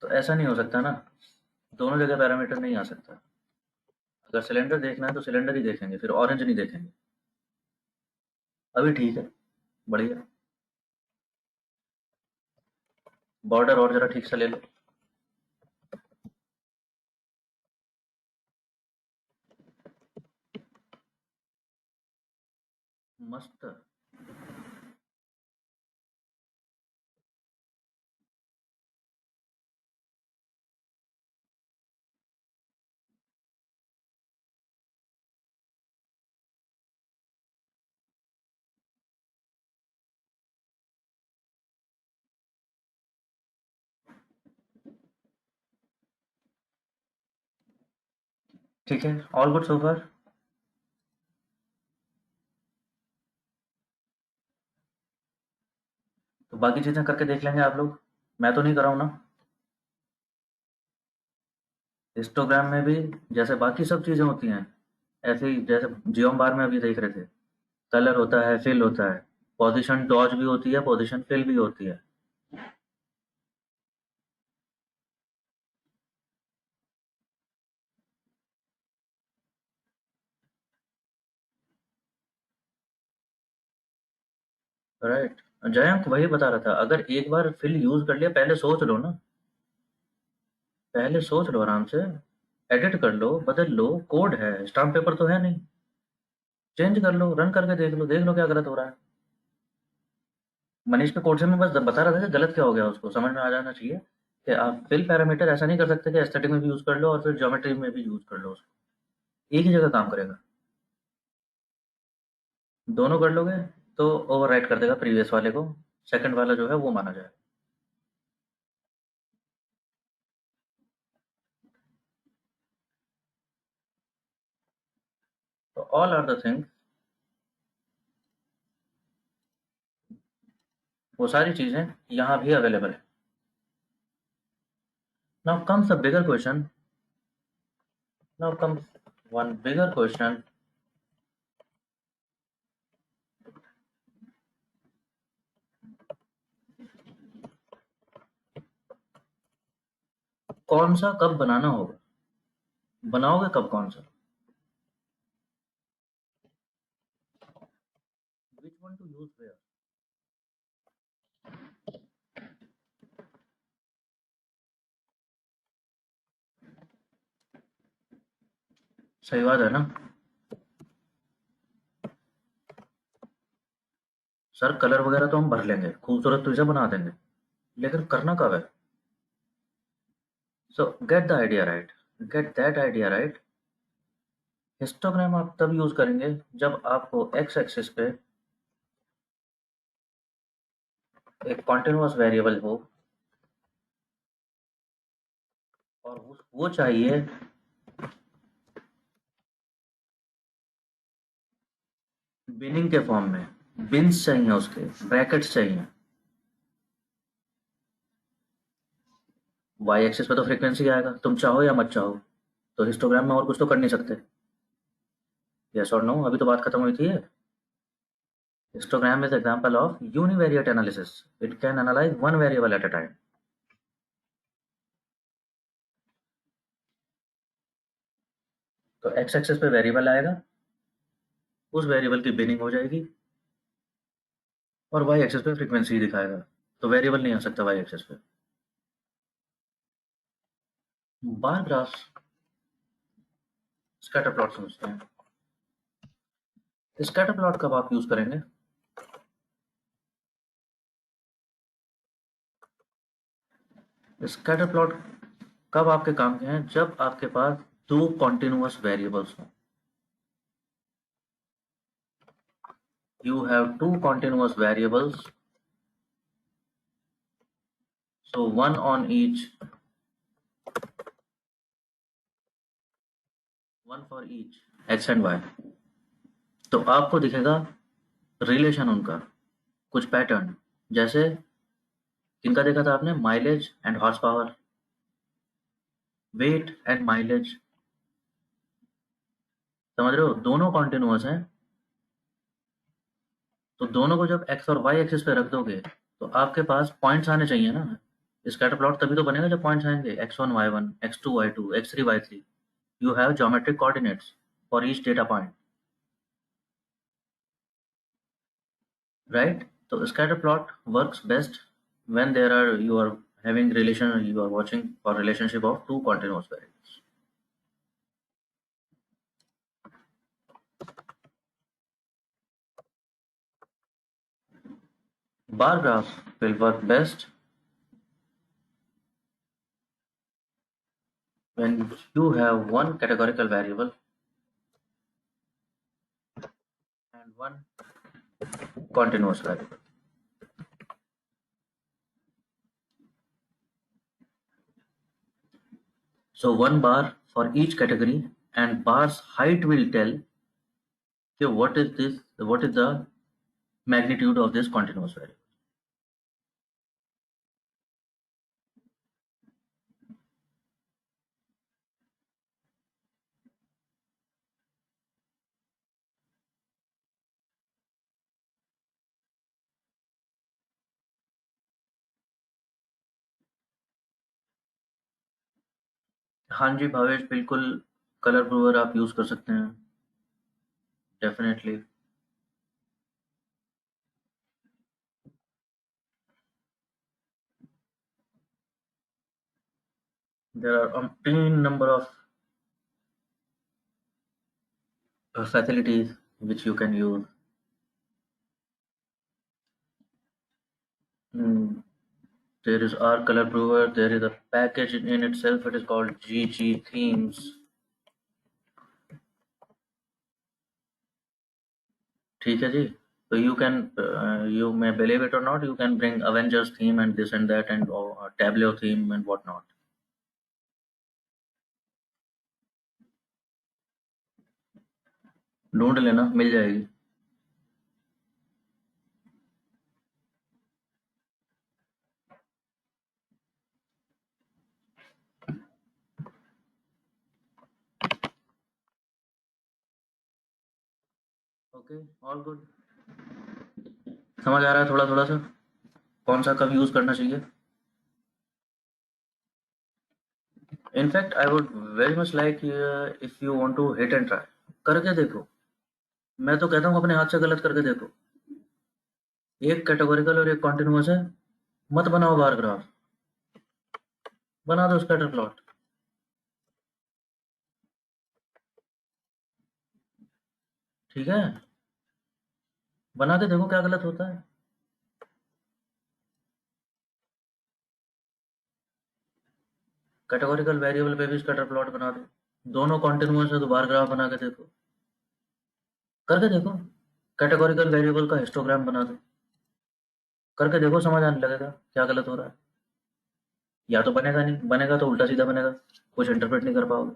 तो ऐसा नहीं हो सकता ना, दोनों जगह पैरामीटर नहीं आ सकता. अगर सिलेंडर देखना है तो सिलेंडर ही देखेंगे, फिर ऑरेंज नहीं देखेंगे. अभी ठीक है, बढ़िया. बॉर्डर और जरा ठीक से ले लो. मस्त. ठीक है, ऑल गुड सो फार. तो बाकी चीजें करके देख लेंगे आप लोग, मैं तो नहीं कर रहा हूँ ना. हिस्टोग्राम में भी जैसे बाकी सब चीजें होती हैं, ऐसे ही जैसे जियोम बार में अभी देख रहे थे, कलर होता है, फिल होता है, पोजीशन डॉज भी होती है, पोजीशन फिल भी होती है. राइट. जयंत वही बता रहा था, अगर एक बार फिल यूज कर लिया, पहले सोच लो ना, पहले सोच लो आराम से, एडिट कर लो, बदल लो, कोड है, स्टाम्प पेपर तो है नहीं, चेंज कर लो, रन करके देख लो क्या गलत हो रहा है. मनीष के कोड से मैं बस बता रहा था कि गलत क्या हो गया, उसको समझ में आ जाना चाहिए कि आप फिल पैरामीटर ऐसा नहीं कर सकते कि एस्थेटिक में भी यूज कर लो और फिर ज्योमेट्री में भी यूज कर लो उसको. एक ही जगह काम करेगा. दोनों कर लोगे तो ओवरराइट कर देगा प्रीवियस वाले को, सेकंड वाला जो है वो माना जाए. तो ऑल आर द थिंग, वो सारी चीजें यहाँ भी अवेलेबल है. Now comes a bigger question, now comes one bigger question. कौन सा कब बनाना होगा, बनाओगे कब कौन सा, which one to use where. सही बात है ना. सर कलर वगैरह तो हम भर लेंगे, खूबसूरत तो इसे बना देंगे, लेकिन करना कब है. सो get the idea right, get that idea right. Histogram आप तब यूज करेंगे जब आपको एक्स एक्सिस पे एक कॉन्टिन्यूअस वेरिएबल हो, और वो चाहिए बिनिंग के फॉर्म में, बिन्स चाहिए, उसके ब्रैकेट्स चाहिए. वाई एक्सिस पे तो फ्रीक्वेंसी आएगा, तुम चाहो या मत चाहो. तो हिस्टोग्राम में और कुछ तो कर नहीं सकते. यस और नो, अभी तो बात खत्म हुई थी. Histogram is example of univariate analysis. It can analyze one variable at a time. तो x एक्सिस पे वेरिएबल आएगा, उस वेरिएबल की बिनिंग हो जाएगी और y एक्सिस पे फ्रीक्वेंसी दिखाएगा, तो वेरिएबल नहीं आ सकता y एक्सिस पे। बार ग्राफ स्कैटर प्लॉट समझते हैं। स्कैटर प्लॉट कब आप यूज करेंगे? स्कैटर प्लॉट कब आपके काम के हैं? जब आपके पास दो कॉन्टिन्यूअस वेरिएबल्स हों। You have two continuous variables, so one on each, one for each x and y। तो आपको दिखेगा रिलेशन उनका, कुछ पैटर्न, जैसे किनका देखा था आपने? Mileage and horsepower, weight and mileage. समझ रहे हो? दोनों कॉन्टिन्यूअस हैं, तो दोनों को जब x और y एक्सिस पे रख दोगे तो आपके पास पॉइंट्स आने चाहिए ना। स्कैटर प्लॉट तभी तो बनेगा जब पॉइंट्स आएंगे, x1 y1, x2 y2, x3 y3। You have geometric coordinates for each data point, right? So scatter plot works best when you are having relation, you are watching for relationship of two continuous variables. Bar graph will work best when you have one categorical variable and one continuous variable. So one bar for each category, and bar's height will tell okay, what is the magnitude of this continuous variable. हाँ जी भावेश, बिल्कुल colour Breuer आप use कर सकते हैं, definitely. There are umpteen number of facilities which you can use. Mm, there is R Color Brewer. There is a package in itself. It is called GG Themes. ठीक है जी। So you may believe it or not, you can bring Avengers theme and this and that and Tableau theme and whatnot. ढूंढ लेना, मिल जाएगी। Okay, all good. समझ आ रहा है थोड़ा थोड़ा सा कौन सा कब यूज करना चाहिए? In fact, I would very much like if you want to hit and try, करके देखो। मैं तो कहता हूँ अपने हाथ से गलत करके देखो। एक कैटेगोरिकल और एक कॉन्टिन्यूअस है, मत बनाओ बार ग्राफ, बना दो स्कैटर प्लॉट। ठीक है, बना के देखो क्या गलत होता है। कैटेगोरिकल वेरिएबल पे भी स्कैटर प्लॉट बना दो, दोनों कॉन्टिन्यूअस है तो बार ग्राफ बना के देखो, करके देखो। कैटेगोरिकल वेरिएबल का हिस्टोग्राम बना दो, करके देखो, समझ आने लगेगा क्या गलत हो रहा है। या तो बनेगा नहीं, बनेगा तो उल्टा सीधा बनेगा, कुछ इंटरप्रेट नहीं कर पाओगे।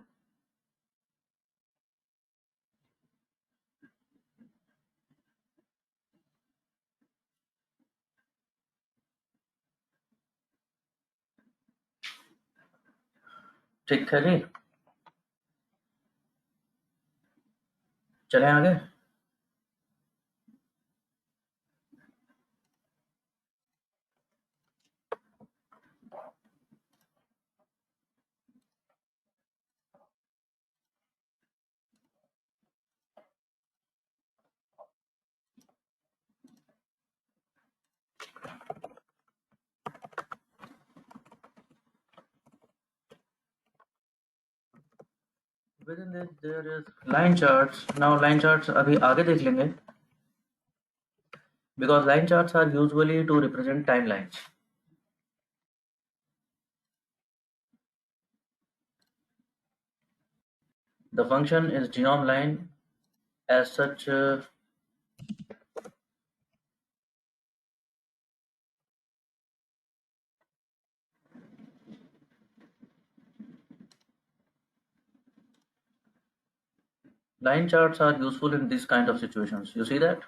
ठीक है जी, चलें आगे। Within this there is line charts. Now line charts अभी आगे देख लेंगे, because line charts are usually to represent timelines. The function is genome line. As such, line charts are useful in this kind of situations. You see that?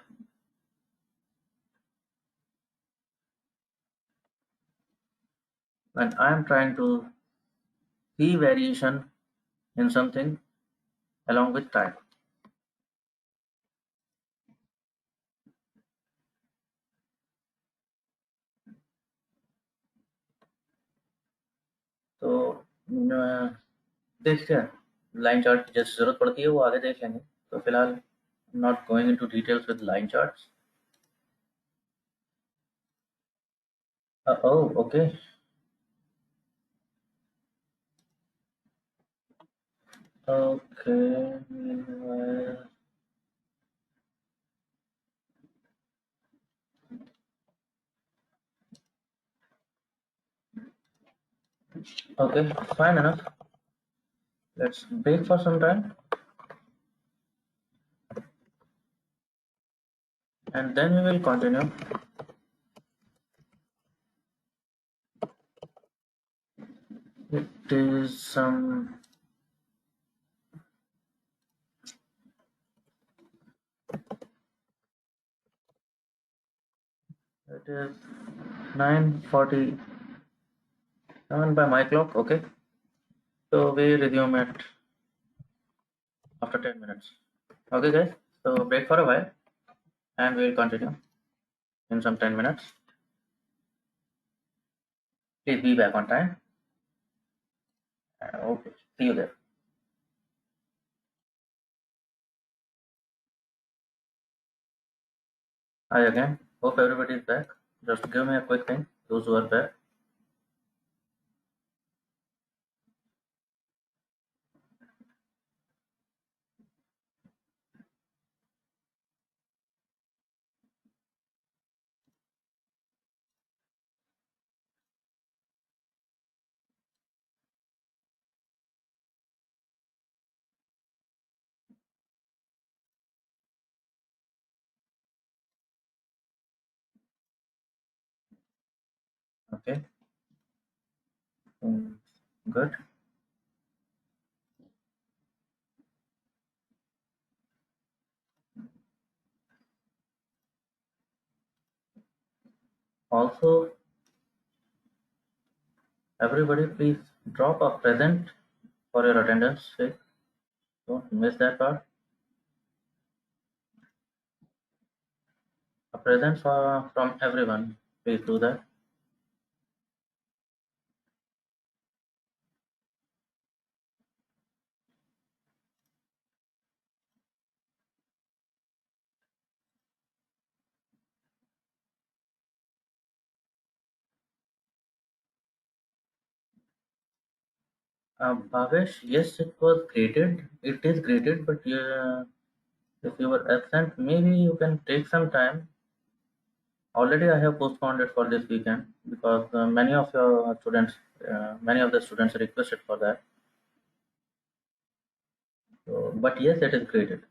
When I am trying to see variation in something along with time. तो देखते हैं, line chart जैसे जरूरत पड़ती है वो आगे देख लेंगे, तो फिलहाल not going into details with line charts. Oh, okay. Okay. Okay, fine enough. Let's break for some time and then we will continue. It is some it is 9:47 by my clock. Okay, so we resume it after 10 minutes. Okay, guys. So break for a while and we will continue in some 10 minutes. Please be back on time. Okay, see you there. Hi again. Hope everybody is back. Just give me a quick thing, those who are back. Okay. Good. Also, everybody please drop a present for your attendance sake. Don't miss that part. A present from everyone. Please do that. Bhavesh, yes, it was graded. It is graded, but if you were absent, maybe you can take some time. Already, I have postponed it for this weekend because many of the students requested for that. So, but yes, it is graded.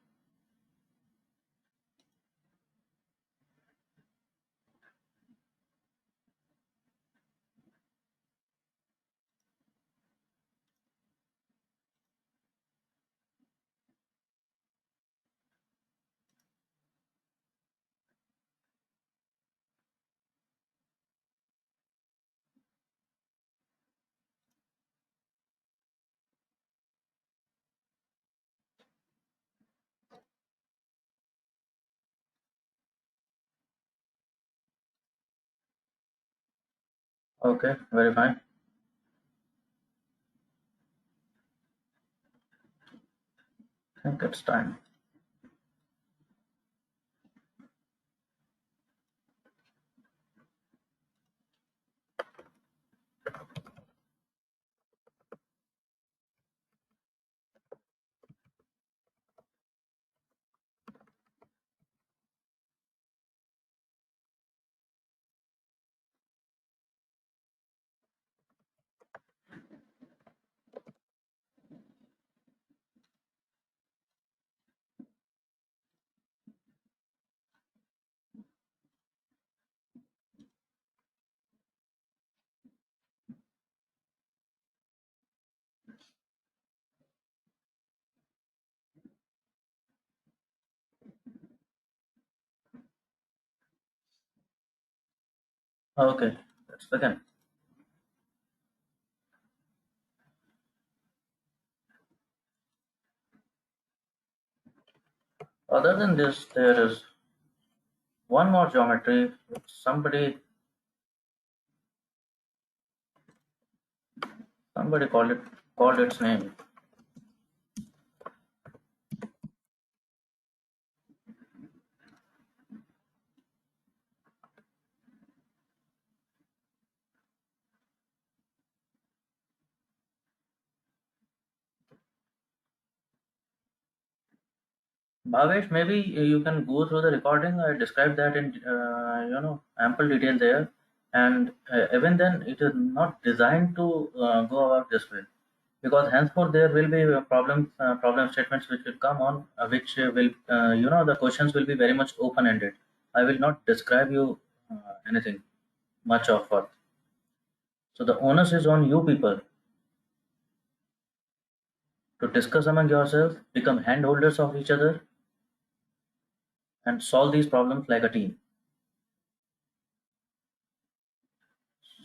Okay, very fine. I think it's time. Okay, let's begin. Other than this, there is one more geometry which somebody called its name. Bhavesh, maybe you can go through the recording. I described that in ample detail there, and even then, it is not designed to go about this way, because henceforth there will be problem statements which will come on, which will the questions will be very much open ended. I will not describe you anything much of what. So the onus is on you people to discuss among yourselves, become handholders of each other, and solve these problems like a team.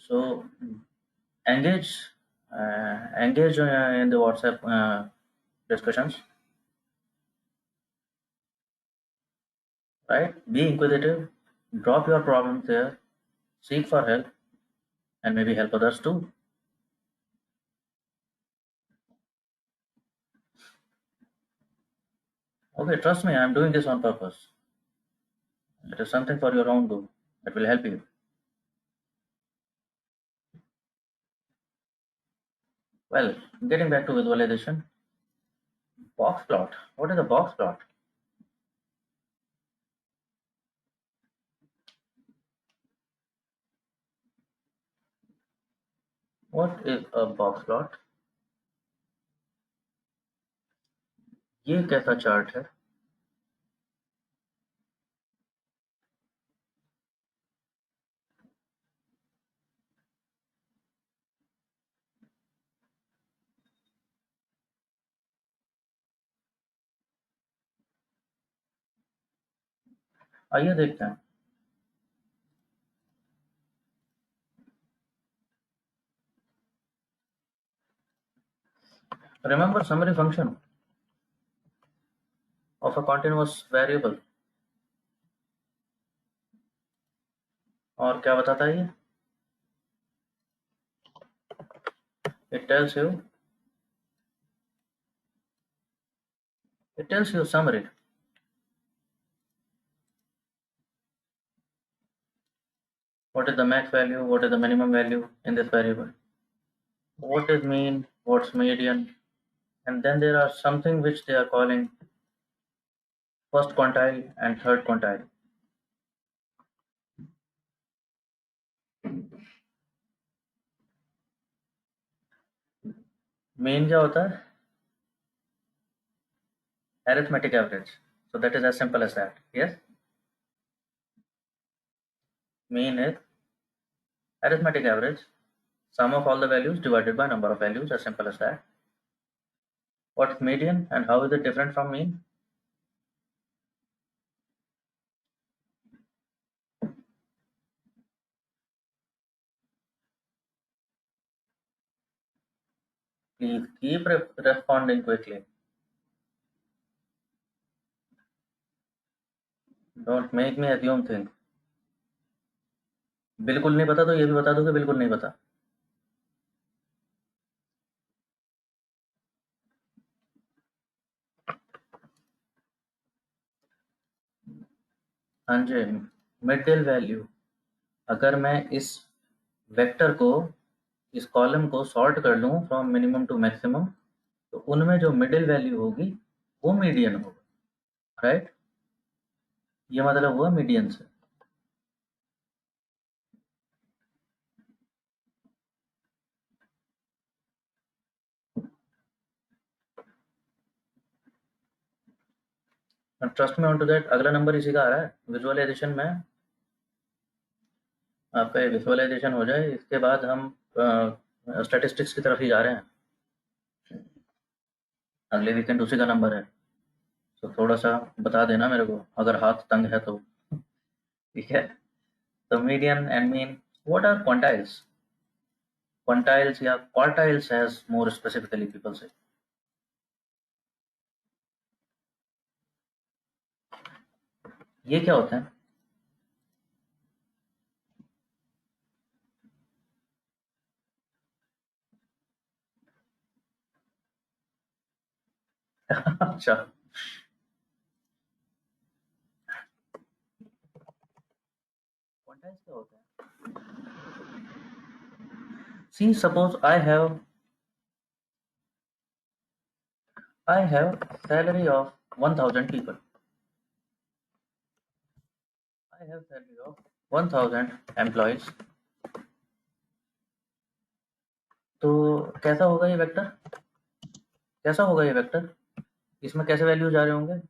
So engage engage in the WhatsApp discussions, right? Be inquisitive, drop your problems there, seek for help, and maybe help others too. Okay, trust me, I'm doing this on purpose. It is something for your own good that will help you. Well, getting back to visualization, box plot. What is a box plot? What is a box plot? ये कैसा chart है? आइए देखते हैं. Remember summary function of a continuous variable. और क्या बताता है ये? It tells you summary. What is the max value? What is the minimum value in this variable? What is mean? What's median? And then there are something which they are calling first quantile and third quantile. Mean क्या होता है? Arithmetic average. So that is as simple as that. Yes? Mean is arithmetic average, sum of all the values divided by number of values, as simple as that. What's median and how is it different from mean? Please keep responding quickly. Don't make me assume things. बिल्कुल नहीं पता तो ये भी बता दो कि बिल्कुल नहीं पता. हाँ जी, मिडिल वैल्यू. अगर मैं इस वेक्टर को, इस कॉलम को सॉर्ट कर लूँ फ्रॉम मिनिमम टू मैक्सिमम, तो उनमें जो मिडिल वैल्यू होगी वो मीडियन होगा, राइट? ये मतलब हुआ मीडियन से. ट्रस्ट में ऑन टू दैट. अगला नंबर इसी का आ रहा है विजुअलाइजेशन में. आपका विजुअलाइजेशन हो जाए, इसके बाद हम स्टैटिस्टिक्स की तरफ ही जा रहे हैं. अगले वीकेंड उसी का नंबर है, तो थोड़ा सा बता देना मेरे को अगर हाथ तंग है तो. ठीक है. तो median and mean What are quantiles? Quantiles या quartiles as more specifically people say. ये क्या होता है? अच्छा, quantiles क्या होता है? See, suppose I have salary of 1,000 people. I have salary of 1,000 employees. तो कैसा होगा ये वेक्टर? कैसा होगा ये वेक्टर? इसमें कैसे वैल्यू जा रहे होंगे?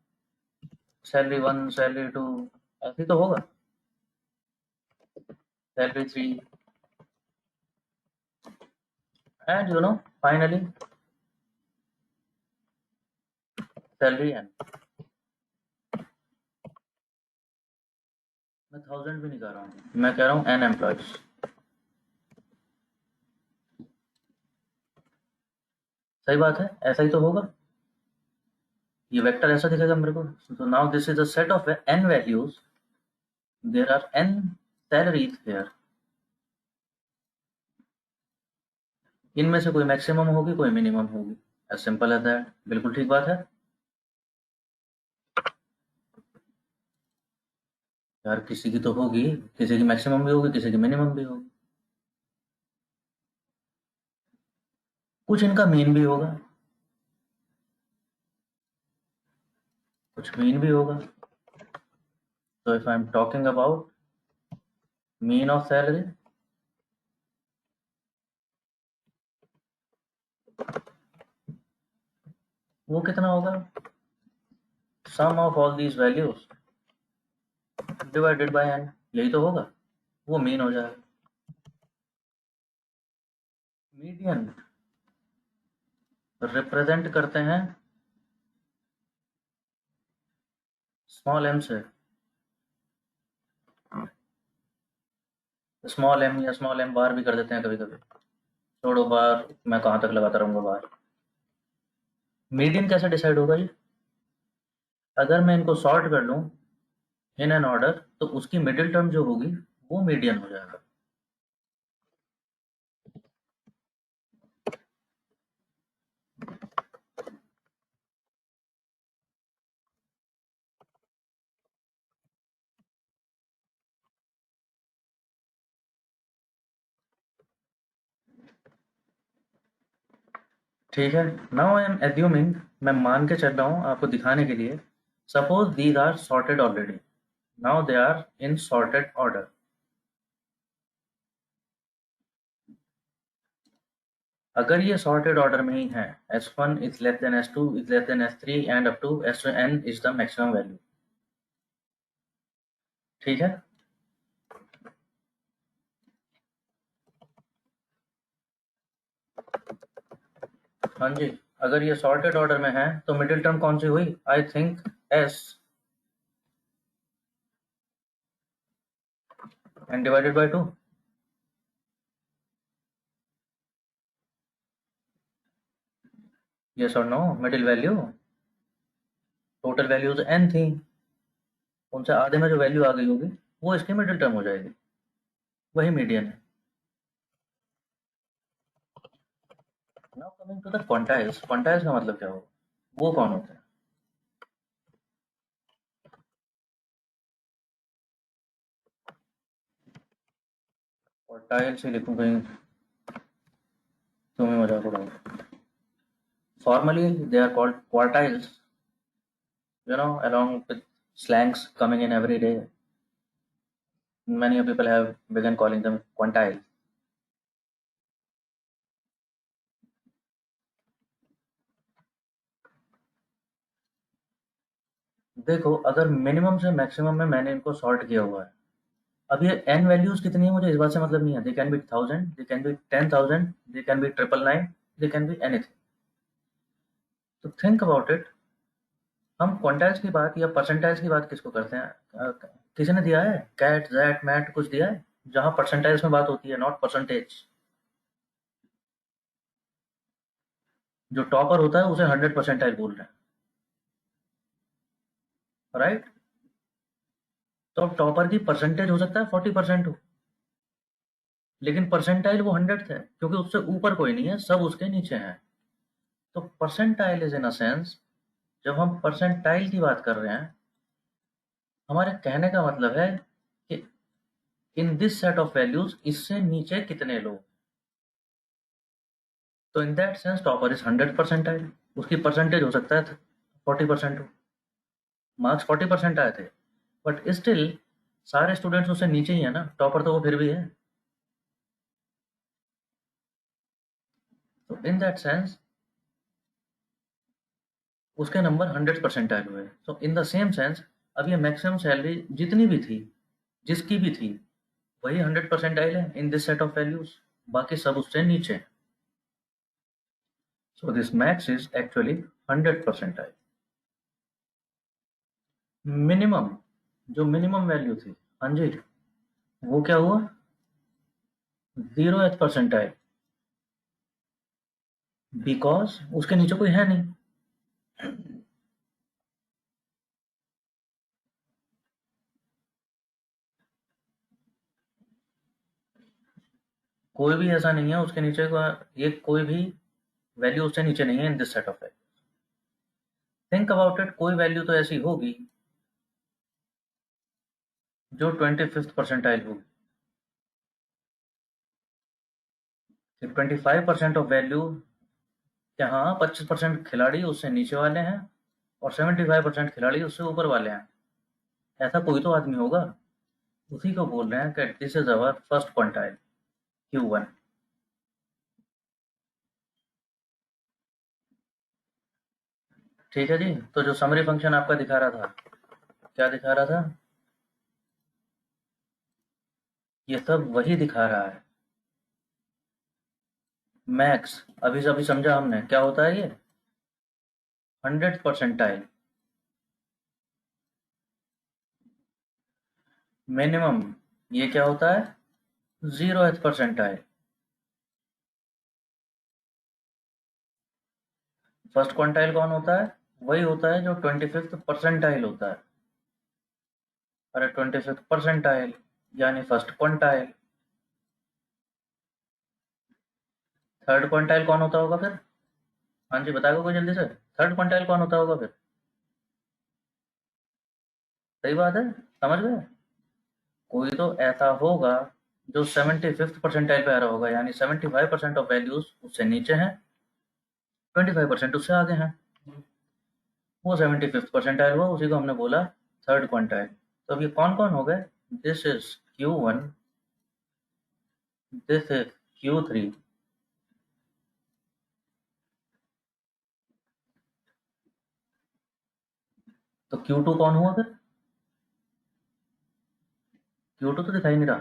सैलरी 1, सैलरी 2, ऐसे ही तो होगा। Salary 3 and finally salary n। मैं 1000 भी नहीं कह रहा हूँ, मैं कह रहा हूँ n एम्प्लॉयज। सही बात है, ऐसा ही तो होगा। ये वेक्टर ऐसा दिखेगा मेरे को। तो now this is a set of n values, there are n salaries here. इनमें से कोई मैक्सिमम होगी, कोई मिनिमम होगी, एज सिंपल एज दैट। बिल्कुल ठीक बात है यार, किसी की तो होगी, किसी की मैक्सिमम भी होगी, किसी की मिनिमम भी होगी, कुछ इनका मीन भी होगा, कुछ मीन भी होगा। तो if I am talking about mean of salary, वो कितना होगा? Sum of all these values divided by n, यही तो होगा, वो मीन हो जाएगा। मीडियन रिप्रेजेंट करते हैं स्मॉल m से। स्मॉल m या स्मॉल m बार भी कर देते हैं कभी कभी। छोड़ो बार, मैं कहाँ तक लगाता रहूंगा बार। मीडियन कैसे डिसाइड होगा ये? अगर मैं इनको सॉर्ट कर लूँ इन एन ऑर्डर, तो उसकी मिडिल टर्म जो होगी वो मीडियन हो जाएगा। ठीक है, नाउ आई एम एज्यूमिंग, मैं मान के चल रहा हूँ आपको दिखाने के लिए। Suppose these are sorted already, now they are in sorted order. अगर ये सॉर्टेड ऑर्डर में ही है, s1 is less than s2 is less than s3 and up to sn is the maximum value. ठीक है, हाँ जी। अगर ये सॉर्टेड ऑर्डर में है तो मिडिल टर्म कौन सी हुई? I think s and divided by 2। Yes और no? Middle value, total values n थी, उनसे आधे में जो वैल्यू आ गई होगी वो इसकी मिडिल टर्म हो जाएगी, वही मीडियन है। Now coming to the quantiles. Quantiles का मतलब क्या होगा? वो कौन होता है? क्वांटाइल्स ही लिखूं कहीं, तुम्हें मजाक उड़ाओ। Formally, they are called quartiles, along with slangs coming in every day. Many people have begun calling them quantile. देखो, अगर मिनिमम से मैक्सिमम में मैंने इनको सॉर्ट किया हुआ है, अब ये n वैल्यूज कितनी है मुझे इस बात से मतलब नहीं है। They can be 1000, they can be 10,000, they can be 999, they can be anything. तो थिंक अबाउट इट, हम क्वांटाइल्स की बात या परसेंटाइल्स की बात किसको करते हैं? किसी ने दिया है? कैट, जैट, मैट कुछ दिया है? जहां परसेंटाइल्स में बात होती है, नॉट परसेंटेज। जो टॉपर होता है उसे 100 परसेंटाइल बोल रहे हैं, राइट। तो अब टॉपर की परसेंटेज हो सकता है 40% हो, लेकिन परसेंटाइल वो 100 है, क्योंकि उससे ऊपर कोई नहीं है, सब उसके नीचे हैं। तो percentile is in a sense, जब हम परसेंटाइल की बात कर रहे हैं, हमारे कहने का मतलब है कि in this set of values इससे नीचे कितने लोग। तो in that sense topper is 100 percentile, उसकी परसेंटेज हो सकता है 40% हो, मार्क्स 40% आए थे, बट स्टिल सारे स्टूडेंट्स उससे नीचे ही है ना, टॉपर तो वो फिर भी है। तो इन दैट सेंस उसके नंबर 100 परसेंटाइल हुए। सो इन द सेम सेंस अब ये मैक्सिमम सैलरी जितनी भी थी, जिसकी भी थी, वही 100 परसेंटाइल है in this set of values, बाकी सब उससे नीचे हैं। So this max is actually 100 percentile. Minimum, जो मिनिमम वैल्यू थी, हाँ जी, वो क्या हुआ, 0th परसेंटाइल, बिकॉज उसके नीचे कोई है नहीं। कोई भी ऐसा नहीं है उसके नीचे का, ये कोई भी वैल्यू उससे नीचे नहीं है in this set of value. Think about it, कोई वैल्यू तो ऐसी होगी जो 25th परसेंटाइल होगी। 25% ऑफ वैल्यू, क्या हाँ 25% खिलाड़ी उससे नीचे वाले हैं और 75% खिलाड़ी उससे ऊपर वाले हैं, ऐसा कोई तो आदमी होगा। उसी को बोल रहे हैं कि this is our first quantile, Q1। ठीक है जी। तो जो समरी फंक्शन आपका दिखा रहा था, क्या दिखा रहा था, ये सब वही दिखा रहा है। मैक्स, अभी अभी समझा हमने क्या होता है ये, 100 परसेंटाइल। मिनिमम, ये क्या होता है, 0th परसेंटाइल। फर्स्ट क्वांटाइल कौन होता है, वही होता है जो 25th परसेंटाइल होता है। अरे 25th परसेंटाइल यानी फर्स्ट क्वांटाइल। थर्ड क्वांटाइल कौन होता होगा फिर, हाँ जी बताओगे कोई जल्दी से, थर्ड क्वांटाइल कौन होता होगा फिर। सही बात है, समझ गए। कोई तो ऐसा होगा जो 75th परसेंटाइल पे आ रहा होगा, यानी 75% ऑफ वैल्यूज उससे नीचे हैं, 25% उससे आगे हैं, वो 75th परसेंटाइल हुआ, उसी को हमने बोला थर्ड क्वांटाइल। तो अब ये कौन कौन हो गए, this is Q1, this is Q3, तो Q2 कौन हुआ फिर, Q2 तो दिखाई नहीं रहा।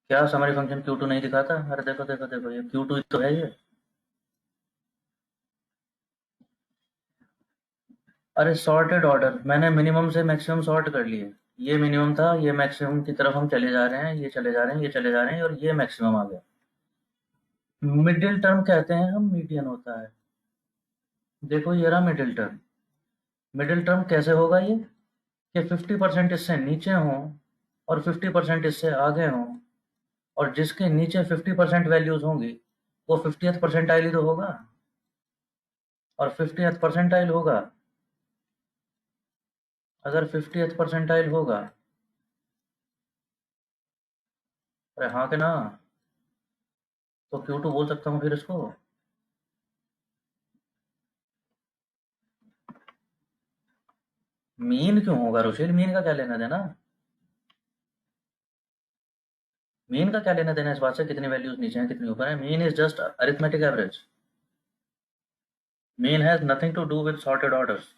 क्या समरी फंक्शन Q2 नहीं दिखाता, अरे देखो देखो देखो, ये Q2 तो है ये। अरे सॉर्टेड ऑर्डर, मैंने मिनिमम से मैक्सिमम सॉर्ट कर लिए, ये मिनिमम था, ये मैक्सिमम की तरफ हम चले जा रहे हैं, ये चले जा रहे हैं, ये चले जा रहे हैं, और ये मैक्सिमम आ गया। मिडिल टर्म कहते हैं हम, मीडियन होता है। देखो ये रहा मिडिल टर्म। मिडिल टर्म कैसे होगा ये, कि 50% इससे नीचे हों और 50% इससे आगे हों, और जिसके नीचे 50% वैल्यूज होंगी वो 50th परसेंटाइल ही तो होगा, और 50th परसेंटाइल होगा, अगर 50th परसेंटाइल होगा, अरे हाँ कि ना, तो Q2 बोल सकता हूँ फिर इसको। मीन क्यों होगा रुचिर, मीन का क्या लेना देना, मीन का क्या लेना देना इस बात से कितनी वैल्यूज नीचे हैं कितनी ऊपर है, mean is just arithmetic average, mean has nothing to do with sorted orders.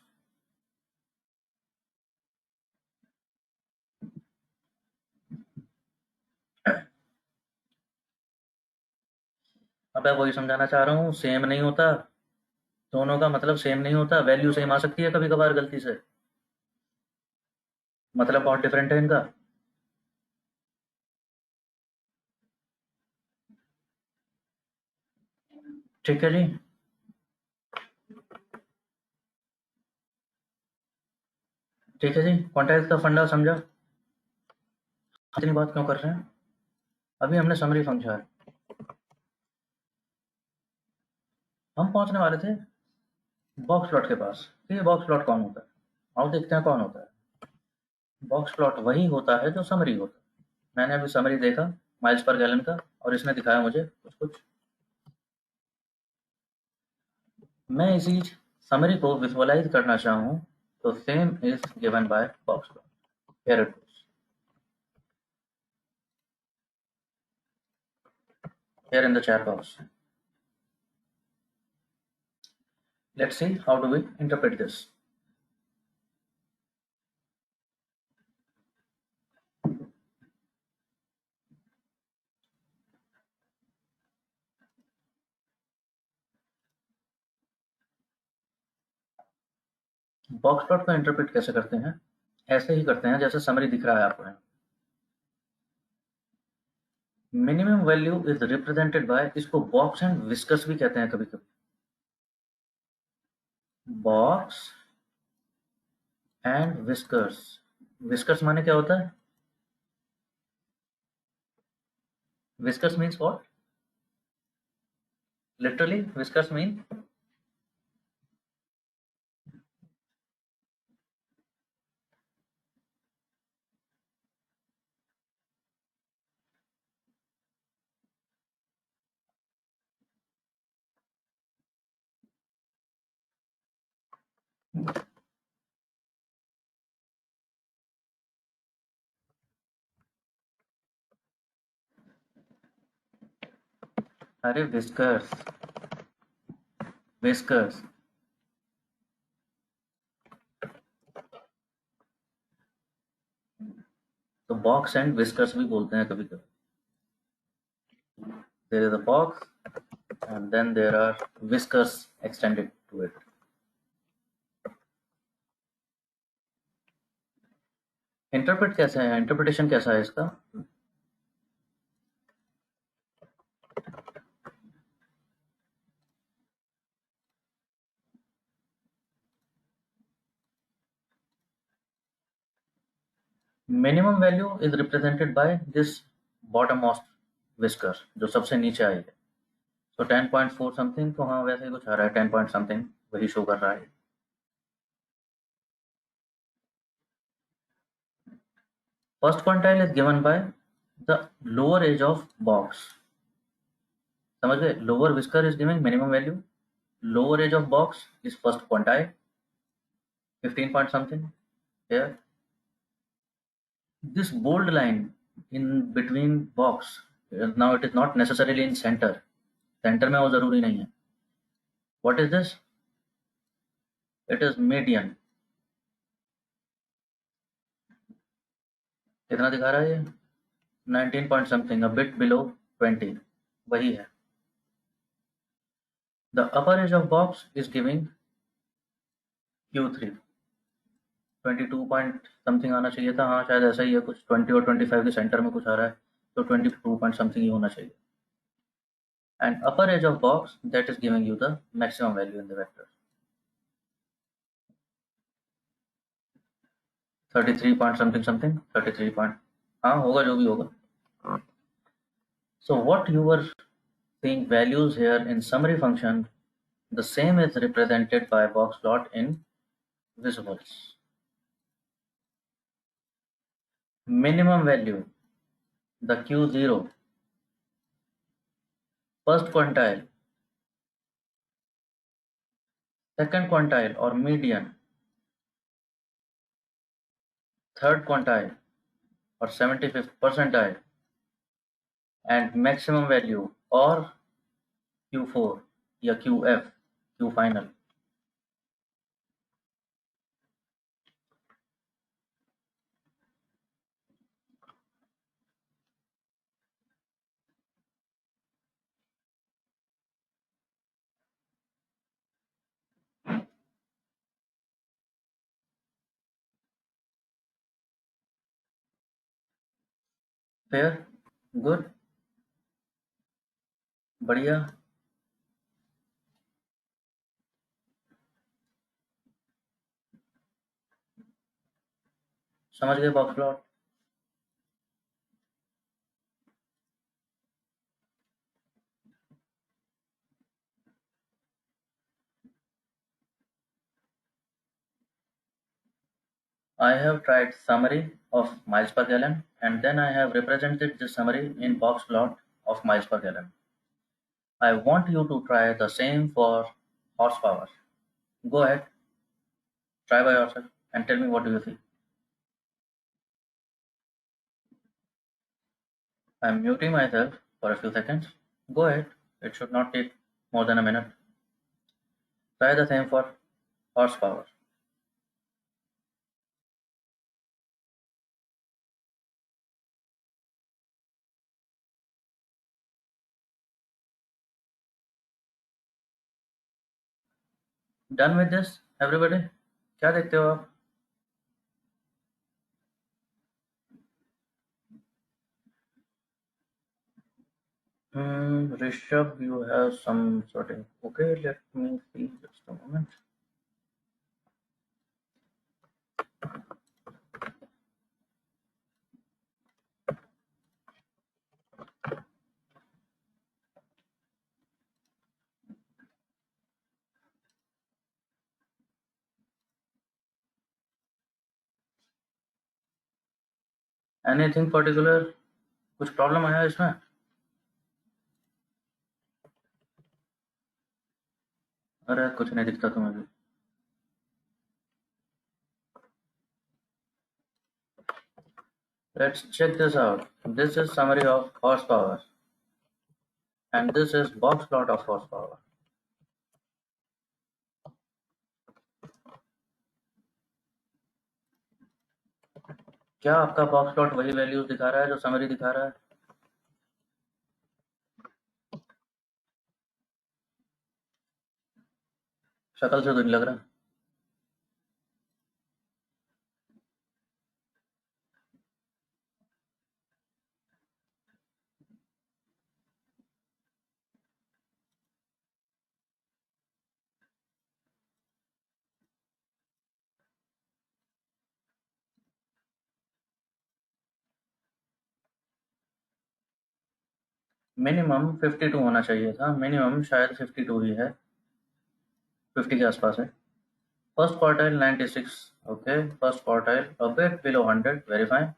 अब मैं वही समझाना चाह रहा हूँ, सेम नहीं होता, दोनों का मतलब सेम नहीं होता, वैल्यू सेम आ सकती है कभी कभार गलती से, मतलब बहुत डिफरेंट है इनका। ठीक है जी। ठीक है जी, कॉन्टेक्स्ट का फंडा समझा। इतनी बात क्यों कर रहे हैं, अभी हमने समरी समझा है। हम पहुंचने वाले थे बॉक्स प्लॉट के पास। तो ये बॉक्स प्लॉट कौन होता है, आओ देखते हैं कौन होता है। बॉक्स प्लॉट वही होता है जो समरी होता है। मैंने अभी समरी देखा माइल्स पर गैलन का, और इसने दिखाया मुझे कुछ कुछ। मैं इसी समरी को विजुअलाइज करना चाहूँ तो same is given bye box plot. Here it goes, here in the chat box. Let's see how do we interpret this. Box plot को इंटरप्रेट कैसे करते हैं, ऐसे ही करते हैं जैसे समरी दिख रहा है आपको। Minimum value is represented bye, इसको बॉक्स एंड विस्कर्स भी कहते हैं कभी कभी। Box and whiskers. विस्कर्स माने क्या होता है, whiskers means what, literally whiskers mean अरे विस्कर्स, विस्कर्स। तो बॉक्स एंड विस्कर्स भी बोलते हैं कभी कभी। There is a box and then there are whiskers extended to it. Interpret कैसे है, इंटरप्रिटेशन कैसा है इसका। Minimum value is represented by this bottommost whisker, जो सबसे नीचे आई है। तो 10.4 समथिंग, तो हाँ वैसे ही कुछ आ रहा है, 10 पॉइंट समथिंग वही शो कर रहा है। First quantile is given by the lower edge of box. समझ गए, lower whisker is giving minimum value, lower edge of box is first quantile 15 point something here. This bold line in between box, now it is not necessarily in center, center में वो जरूरी नहीं है। What is this? It is median। कितना दिखा रहा है ये, 19 point something, a bit below 20, वही है। The upper edge of box is giving Q3, 22 point something आना चाहिए था, हाँ शायद ऐसा ही है कुछ, 20 और 25 के सेंटर में कुछ आ रहा है, तो 22 पॉइंट समथिंग ही होना चाहिए। And upper edge of box, that is giving you the maximum value in the vector, 33 point something something, 33 point, हाँ होगा जो भी होगा। So what you were seeing values here in summary function, the same is represented by box plot in visuals. Minimum value, the Q0, first quantile, second quantile or median, third quantile or 75th percentile, and maximum value or Q4 या QF, Q final। Fair, good, बढ़िया, समझ गए box plot? I have tried summary of miles per gallon and then I have represented the summary in box plot of miles per gallon. I want you to try the same for horsepower. Go ahead, try by yourself and tell me what do you see. I'm muting myself for a few seconds. Go ahead, it should not take more than a minute. Try the same for horsepower. Done with this, everybody? क्या देखते हो आप? Rishabh, you have some sort of... Okay, let me see just a moment. Anything particular? कुछ problem आया इसमें? अरे कुछ नहीं दिखता तुम्हें भी. Let's check this out. This is summary of horsepower and this is box plot of horsepower. क्या आपका बॉक्स प्लॉट वही वैल्यूज दिखा रहा है जो समरी दिखा रहा है? शक्ल से तो नहीं लग रहा. मिनिमम 52 होना चाहिए था. मिनिमम शायद 52 ही है, 50 के आसपास है. First quartile 96. Okay, first quartile a bit below 100. Very fine.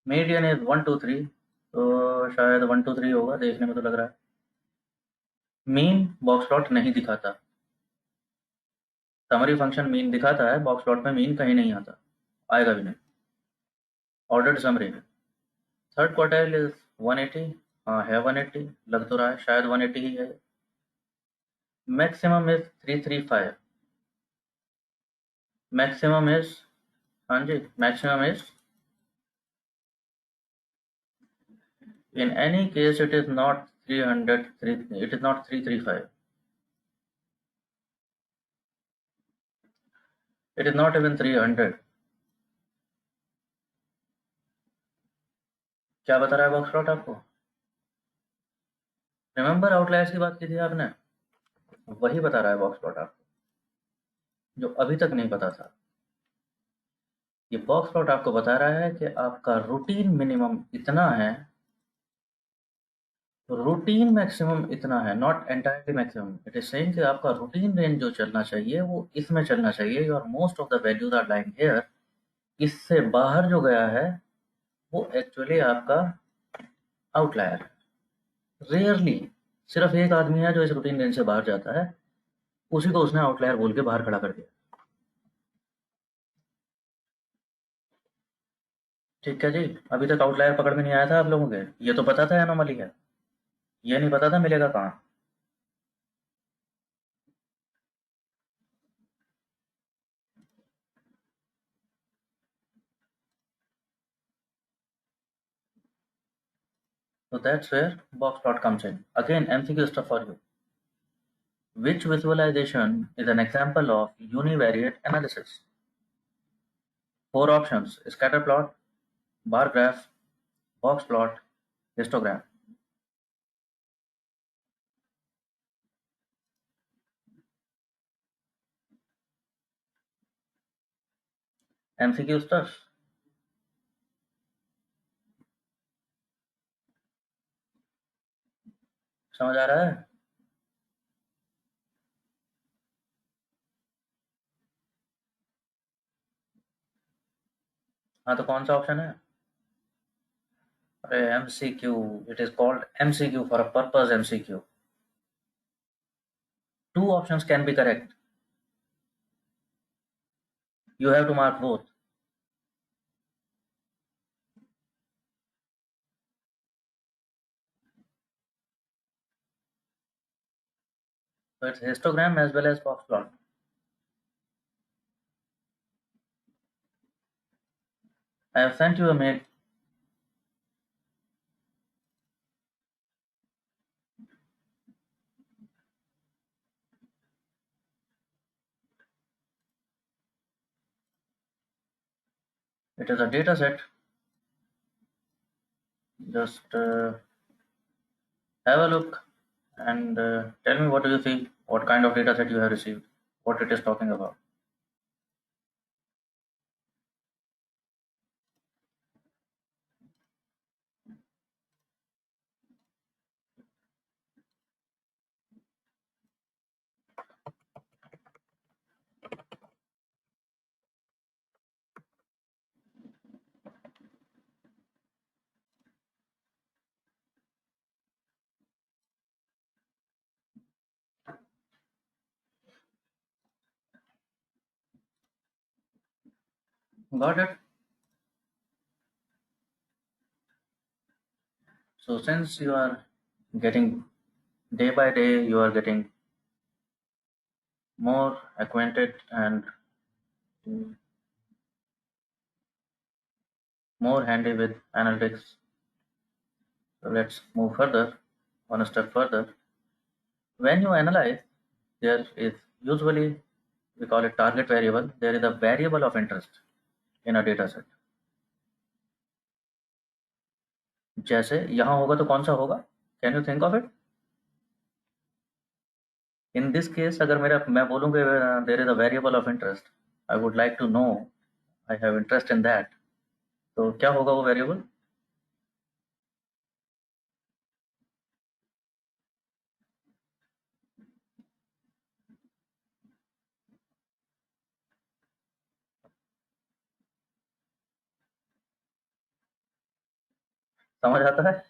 Median is 123, तो शायद 123 होगा, देखने में तो लग रहा है. मीन बॉक्स प्लॉट नहीं दिखाता. समरी फंक्शन मीन दिखाता है, बॉक्स प्लॉट में मीन कहीं नहीं आता, आएगा भी नहीं. Ordered summary. Third quartile is 180. हाँ है 180, लग तो रहा है शायद 180 ही है. Maximum is 335. मैक्सिमम इज, हाँ जी, maximum is, in any case it is not 300, it is not 335, it is not even 300. क्या बता रहा है बॉक्स प्लॉट आपको? रिमेंबर आउटलायर्स की बात की थी आपने, वही बता रहा है बॉक्स प्लॉट आपको, जो अभी तक नहीं पता था. ये बॉक्स प्लॉट आपको बता रहा है कि आपका रूटीन मिनिमम इतना है, रूटीन मैक्सिमम इतना है, not entirely maximum. It is saying कि आपका रूटीन रेंज जो चलना चाहिए वो इसमें चलना चाहिए. Your most of the values are lying here. इससे बाहर जो गया है वो एक्चुअली आपका आउटलायर है. रेयरली सिर्फ एक आदमी है जो इस रूटीन रेंज से बाहर जाता है, उसी को उसने आउटलायर बोल के बाहर खड़ा कर दिया. ठीक है जी, अभी तक आउटलायर पकड़ में नहीं आया था आप लोगों के. ये तो पता था एनोमली है, ये नहीं पता था मिलेगा कहाँ. So that's where box plot comes in. Again, MCQ stuff for you. Which visualization is an example of univariate analysis? 4 options: scatter plot, bar graph, box plot, histogram. MCQ stuff. समझ आ रहा है? हाँ, तो कौन सा ऑप्शन है? अरे MCQ, it is called MCQ for a purpose. MCQ. Two options can be correct. You have to mark both. So it's histogram as well as box plot. I have sent you a mail. It is a data set. Just have a look and tell me what do you see, what kind of data set you have received, what it is talking about. Got it? So since you are getting day by day, you are getting more acquainted and more handy with analytics. So let's move further, one step further. When you analyze, there is usually, we call it target variable, there is a variable of interest in a data set. जैसे यहाँ होगा तो कौन सा होगा? Can you think of it? In this case, अगर मैं बोलूँ कि there is a variable of interest, I would like to know, I have interest in that. तो क्या होगा वो variable? समझ आता है?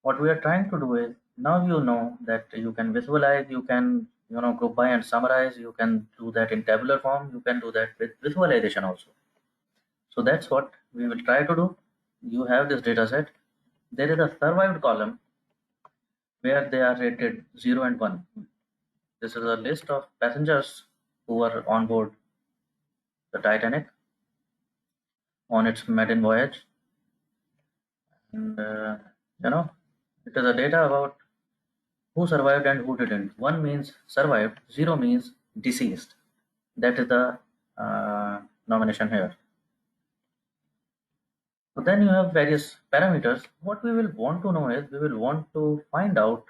What we are trying to do is, now you know that you can visualize, you can group by and summarize, you can do that in tabular form, you can do that with visualization also. So that's what we will try to do. You have this data set. There is a survived column where they are rated 0 and 1. This is a list of passengers who were on board the Titanic on its maiden voyage. And it is a data about who survived and who didn't. 1 means survived, 0 means deceased. That is the nomination here. So then you have various parameters. What we will want to know is, we will want to find out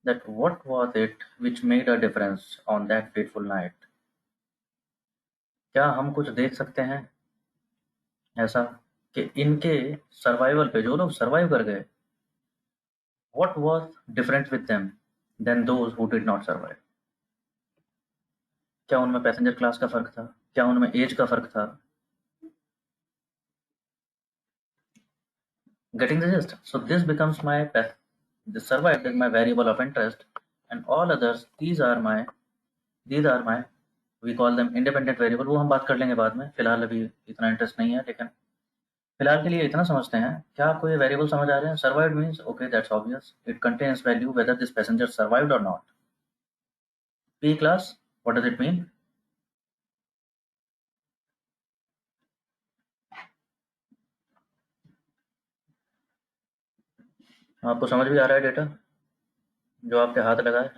that what was it which made a difference on that fateful night. क्या हम कुछ देख सकते हैं ऐसा कि इनके survival पे, जो लोग सर्वाइव कर गए, what was different with them than those who did not survive? क्या उनमें पैसेंजर क्लास का फर्क था? क्या उनमें एज का फर्क था? Getting the gist? So this becomes my the survived is my variable of interest, and all others, these are my we call them independent variable. वो हम बात कर लेंगे बाद में, फिलहाल अभी इतना इंटरेस्ट नहीं है, लेकिन फिलहाल के लिए इतना समझते हैं. क्या आपको ये वेरिएबल समझ आ रहे हैं? Survived means okay, that's obvious, it contains value whether this passenger survived और not. P class What does it mean? आपको समझ भी आ रहा है डेटा जो आपके हाथ लगा है?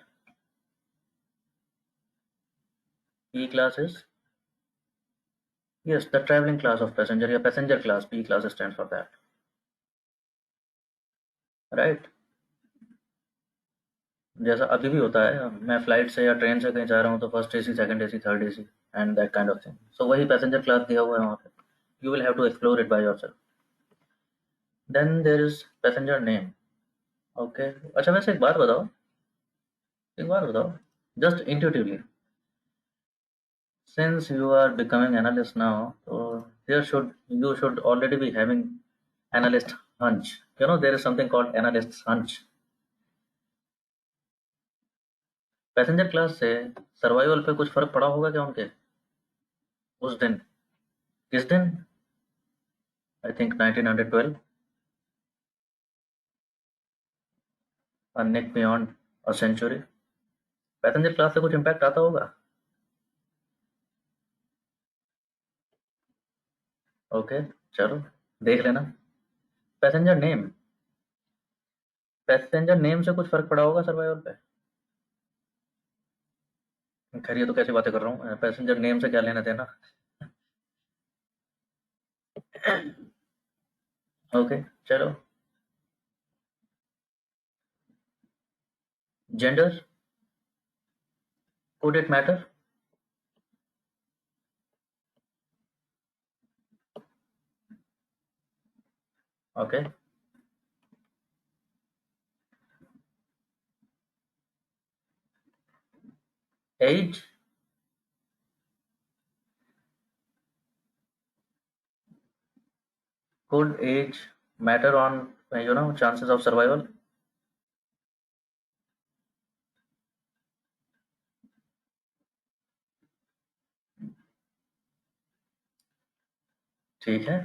P class is, yes, the traveling class of passenger या passenger class. P class stands for that, right? जैसा अभी भी होता है, मैं फ्लाइट से या ट्रेन से कहीं जा रहा हूँ तो first AC, second AC, third AC and that kind of thing. So वही पैसेंजर क्लास दिया हुआ है वहाँ पे. You will have to explore it by yourself. Then there is passenger name. Okay. अच्छा, वैसे एक बात बताओ just intuitively. Since you are becoming analyst now, so you should already be having analyst hunch. You know there is something called analyst hunch. Passenger class से survival पे कुछ फर्क पड़ा होगा क्या उनके उस दिन? किस दिन? I think 1912. A nick beyond a century. Passenger class से कुछ इम्पैक्ट आता होगा? ओके, चलो देख लेना. Passenger name. पैसेंजर नेम से कुछ फर्क पड़ा होगा सर्वाइवल पे? खैर, ये तो कैसी बातें कर रहा हूँ, पैसेंजर नेम से क्या लेना देना. ओके, चलो. Gender, could it matter? Okay. Age, could age matter on chances of survival? ठीक है.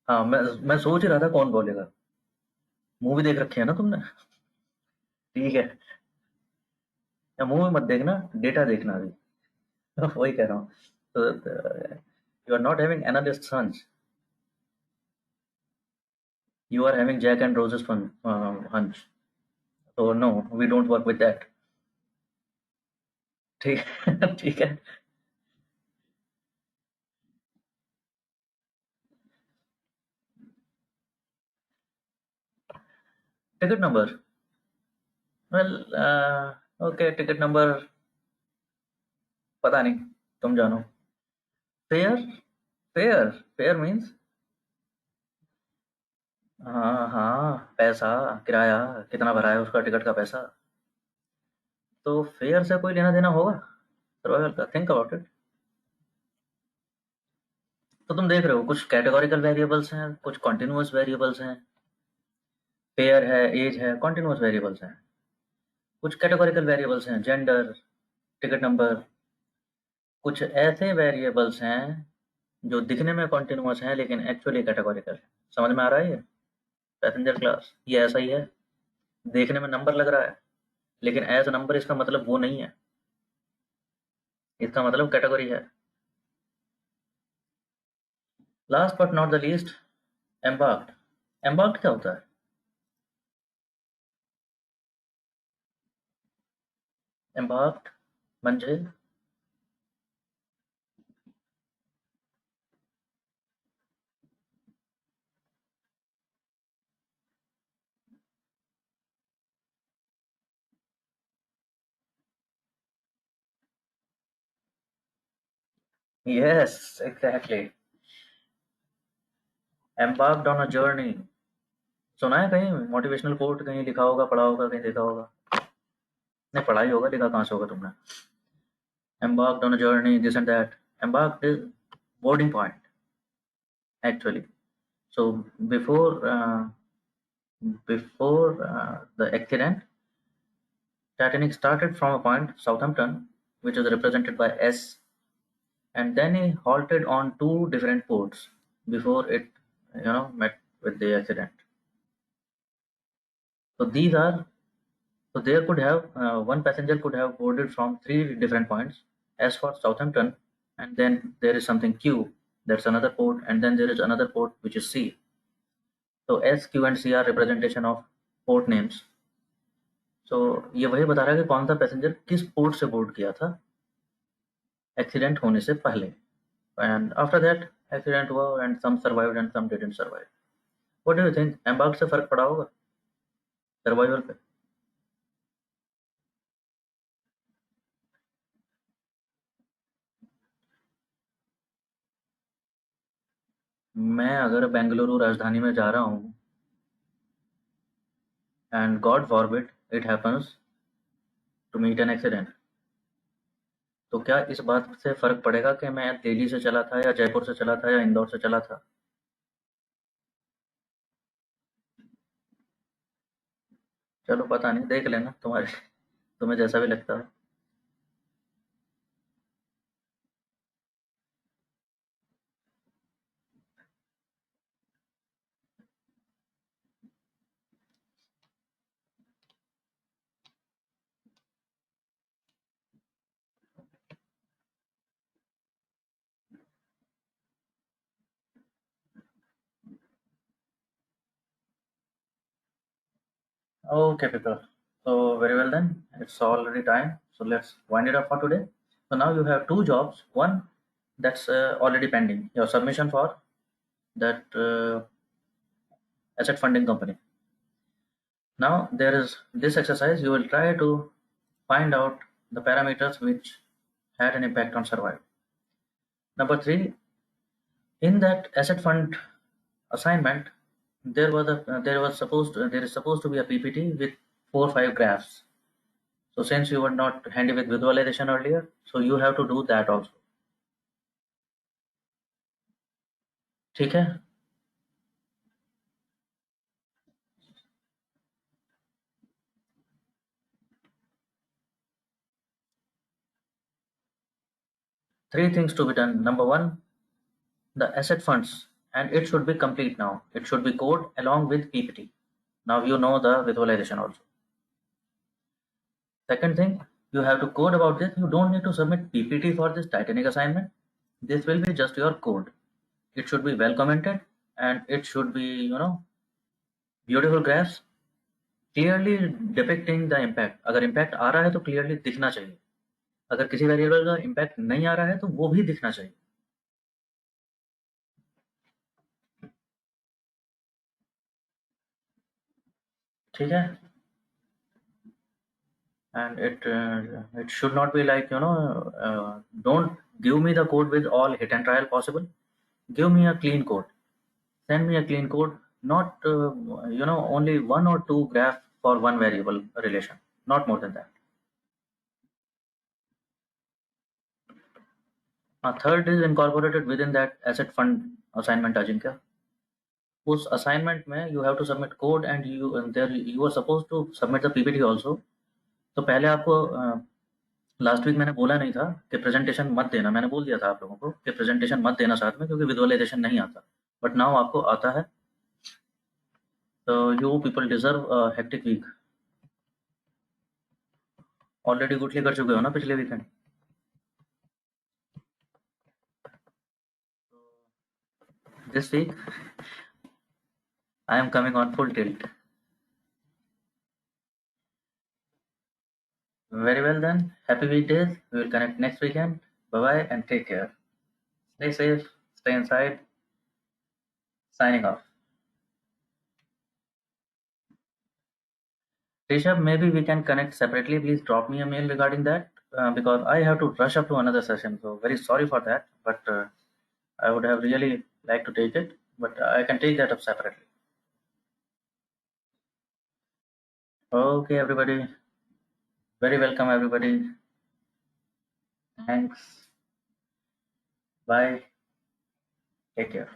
हाँ, मैं सोच ही रहा था कौन बोलेगा. मूवी देख रखी है ना तुमने? ठीक है. या मूवी मत देखना, डेटा देखना अभी. वही कह रहा हूँ. तो you are not having analyst sons, you are having Jack and Rose's fun hunch. So no, we don't work with that. ठीक ठीक है. Ticket number. Well, okay, ticket number पता नहीं, तुम जानो. फेयर. फेयर. फेयर मीन्स, हाँ हाँ, पैसा, किराया, कितना भरा है उसका टिकट का पैसा. तो फेयर से कोई लेना देना होगा सर्वाइवल का? Think about it. तो तुम देख रहे हो कुछ कैटेगोरिकल वेरिएबल्स हैं, कुछ कॉन्टिन्यूअस वेरिएबल्स हैं. फेयर है, एज है, कॉन्टिन्यूअस वेरिएबल्स हैं. कुछ कैटेगोरिकल वेरिएबल्स हैं, जेंडर, टिकट नंबर. कुछ ऐसे वेरिएबल्स हैं जो दिखने में कॉन्टिन्यूअस हैं लेकिन एक्चुअली कैटेगोरिकल है. समझ में आ रहा है ये? पैसेंजर क्लास ये ऐसा ही है. देखने में नंबर लग रहा है लेकिन एज नंबर इसका मतलब वो नहीं है. इसका मतलब कैटेगरी है. Last but not the least, embarked. Embarked क्या होता है? एम्बार्क्ड म्हणजे yes, exactly. Embarked on a journey. सुना है कहीं मोटिवेशनल कोट, कहीं लिखा होगा, पढ़ा होगा, कहीं देखा होगा? नहीं, पढ़ा ही होगा, लिखा कहाँ से होगा तुमने? embarked on a journey, this and that. Embarked is boarding point, actually. So before the accident, Titanic started from a point, Southampton, which is represented by S, and then he halted on two different ports before it, met with the accident. So So there could have one passenger could have boarded from 3 different points. S for Southampton, and then there is something Q, that's another port, and then there is another port which is C. So S, Q and C are representation of port names. So ये वही बता रहा है कि कौन सा passenger किस port से बोर्ड किया था एक्सीडेंट होने से पहले, एंड आफ्टर दैट एक्सीडेंट हुआ and some survived and some didn't survive. What do you think, embark से फर्क पड़ा होगा सर्वाइवल पे? मैं अगर बेंगलुरु राजधानी में जा रहा हूँ and God forbid it happens to meet an accident, तो क्या इस बात से फर्क पड़ेगा कि मैं दिल्ली से चला था या जयपुर से चला था या इंदौर से चला था? चलो पता नहीं, देख लेना तुम्हें जैसा भी लगता है. Okay, people. So very well then. It's already time. So let's wind it up for today. So now you have two jobs. One that's already pending. Your submission for that asset funding company. Now there is this exercise. You will try to find out the parameters which had an impact on survival. Number three, in that asset fund assignment, there is supposed to be a PPT with 4 or 5 graphs. So since you were not handy with visualization earlier, so you have to do that also. ठीक है? Three things to be done. Number one, the asset funds, and it should be complete now. It should be code along with PPT. Now you know the visualization also. Second thing, you have to code about this. You don't need to submit PPT for this Titanic assignment. This will be just your code. It should be well commented and it should be, beautiful graphs clearly depicting the impact. अगर impact आ रहा है तो clearly दिखना चाहिए. अगर किसी variable का impact नहीं आ रहा है तो वो भी दिखना चाहिए. ठीक है? And it should not be like, don't give me the code with all hit and trial possible. Give me a clean code. Send me a clean code, not only 1 or 2 graph for one variable relation, not more than that. Third is incorporated within that asset fund assignment, Ajinkya. उस assignment में you have to submit code and you are supposed to submit the PPT also. तो पहले आपको last week मैंने बोला नहीं था कि प्रेजेंटेशन मत देना. मैंने बोल दिया था आप लोगों को कि प्रेजेंटेशन मत देना साथ में, क्योंकि विजुअलाइजेशन नहीं आता. बट नाउ आपको आता है. तो you people deserve hectic week. Already गुटली कर चुके हो ना पिछले weekend. This week I am coming on full tilt. Very well then. Happy weekdays. We will connect next weekend. Bye bye and take care. Stay safe. Stay inside. Signing off. Rishabh, maybe we can connect separately. Please drop me a mail regarding that because I have to rush up to another session. So very sorry for that. But I would have really liked to take it. But I can take that up separately. Okay, everybody. Very welcome, everybody. Thanks. Bye. Take care.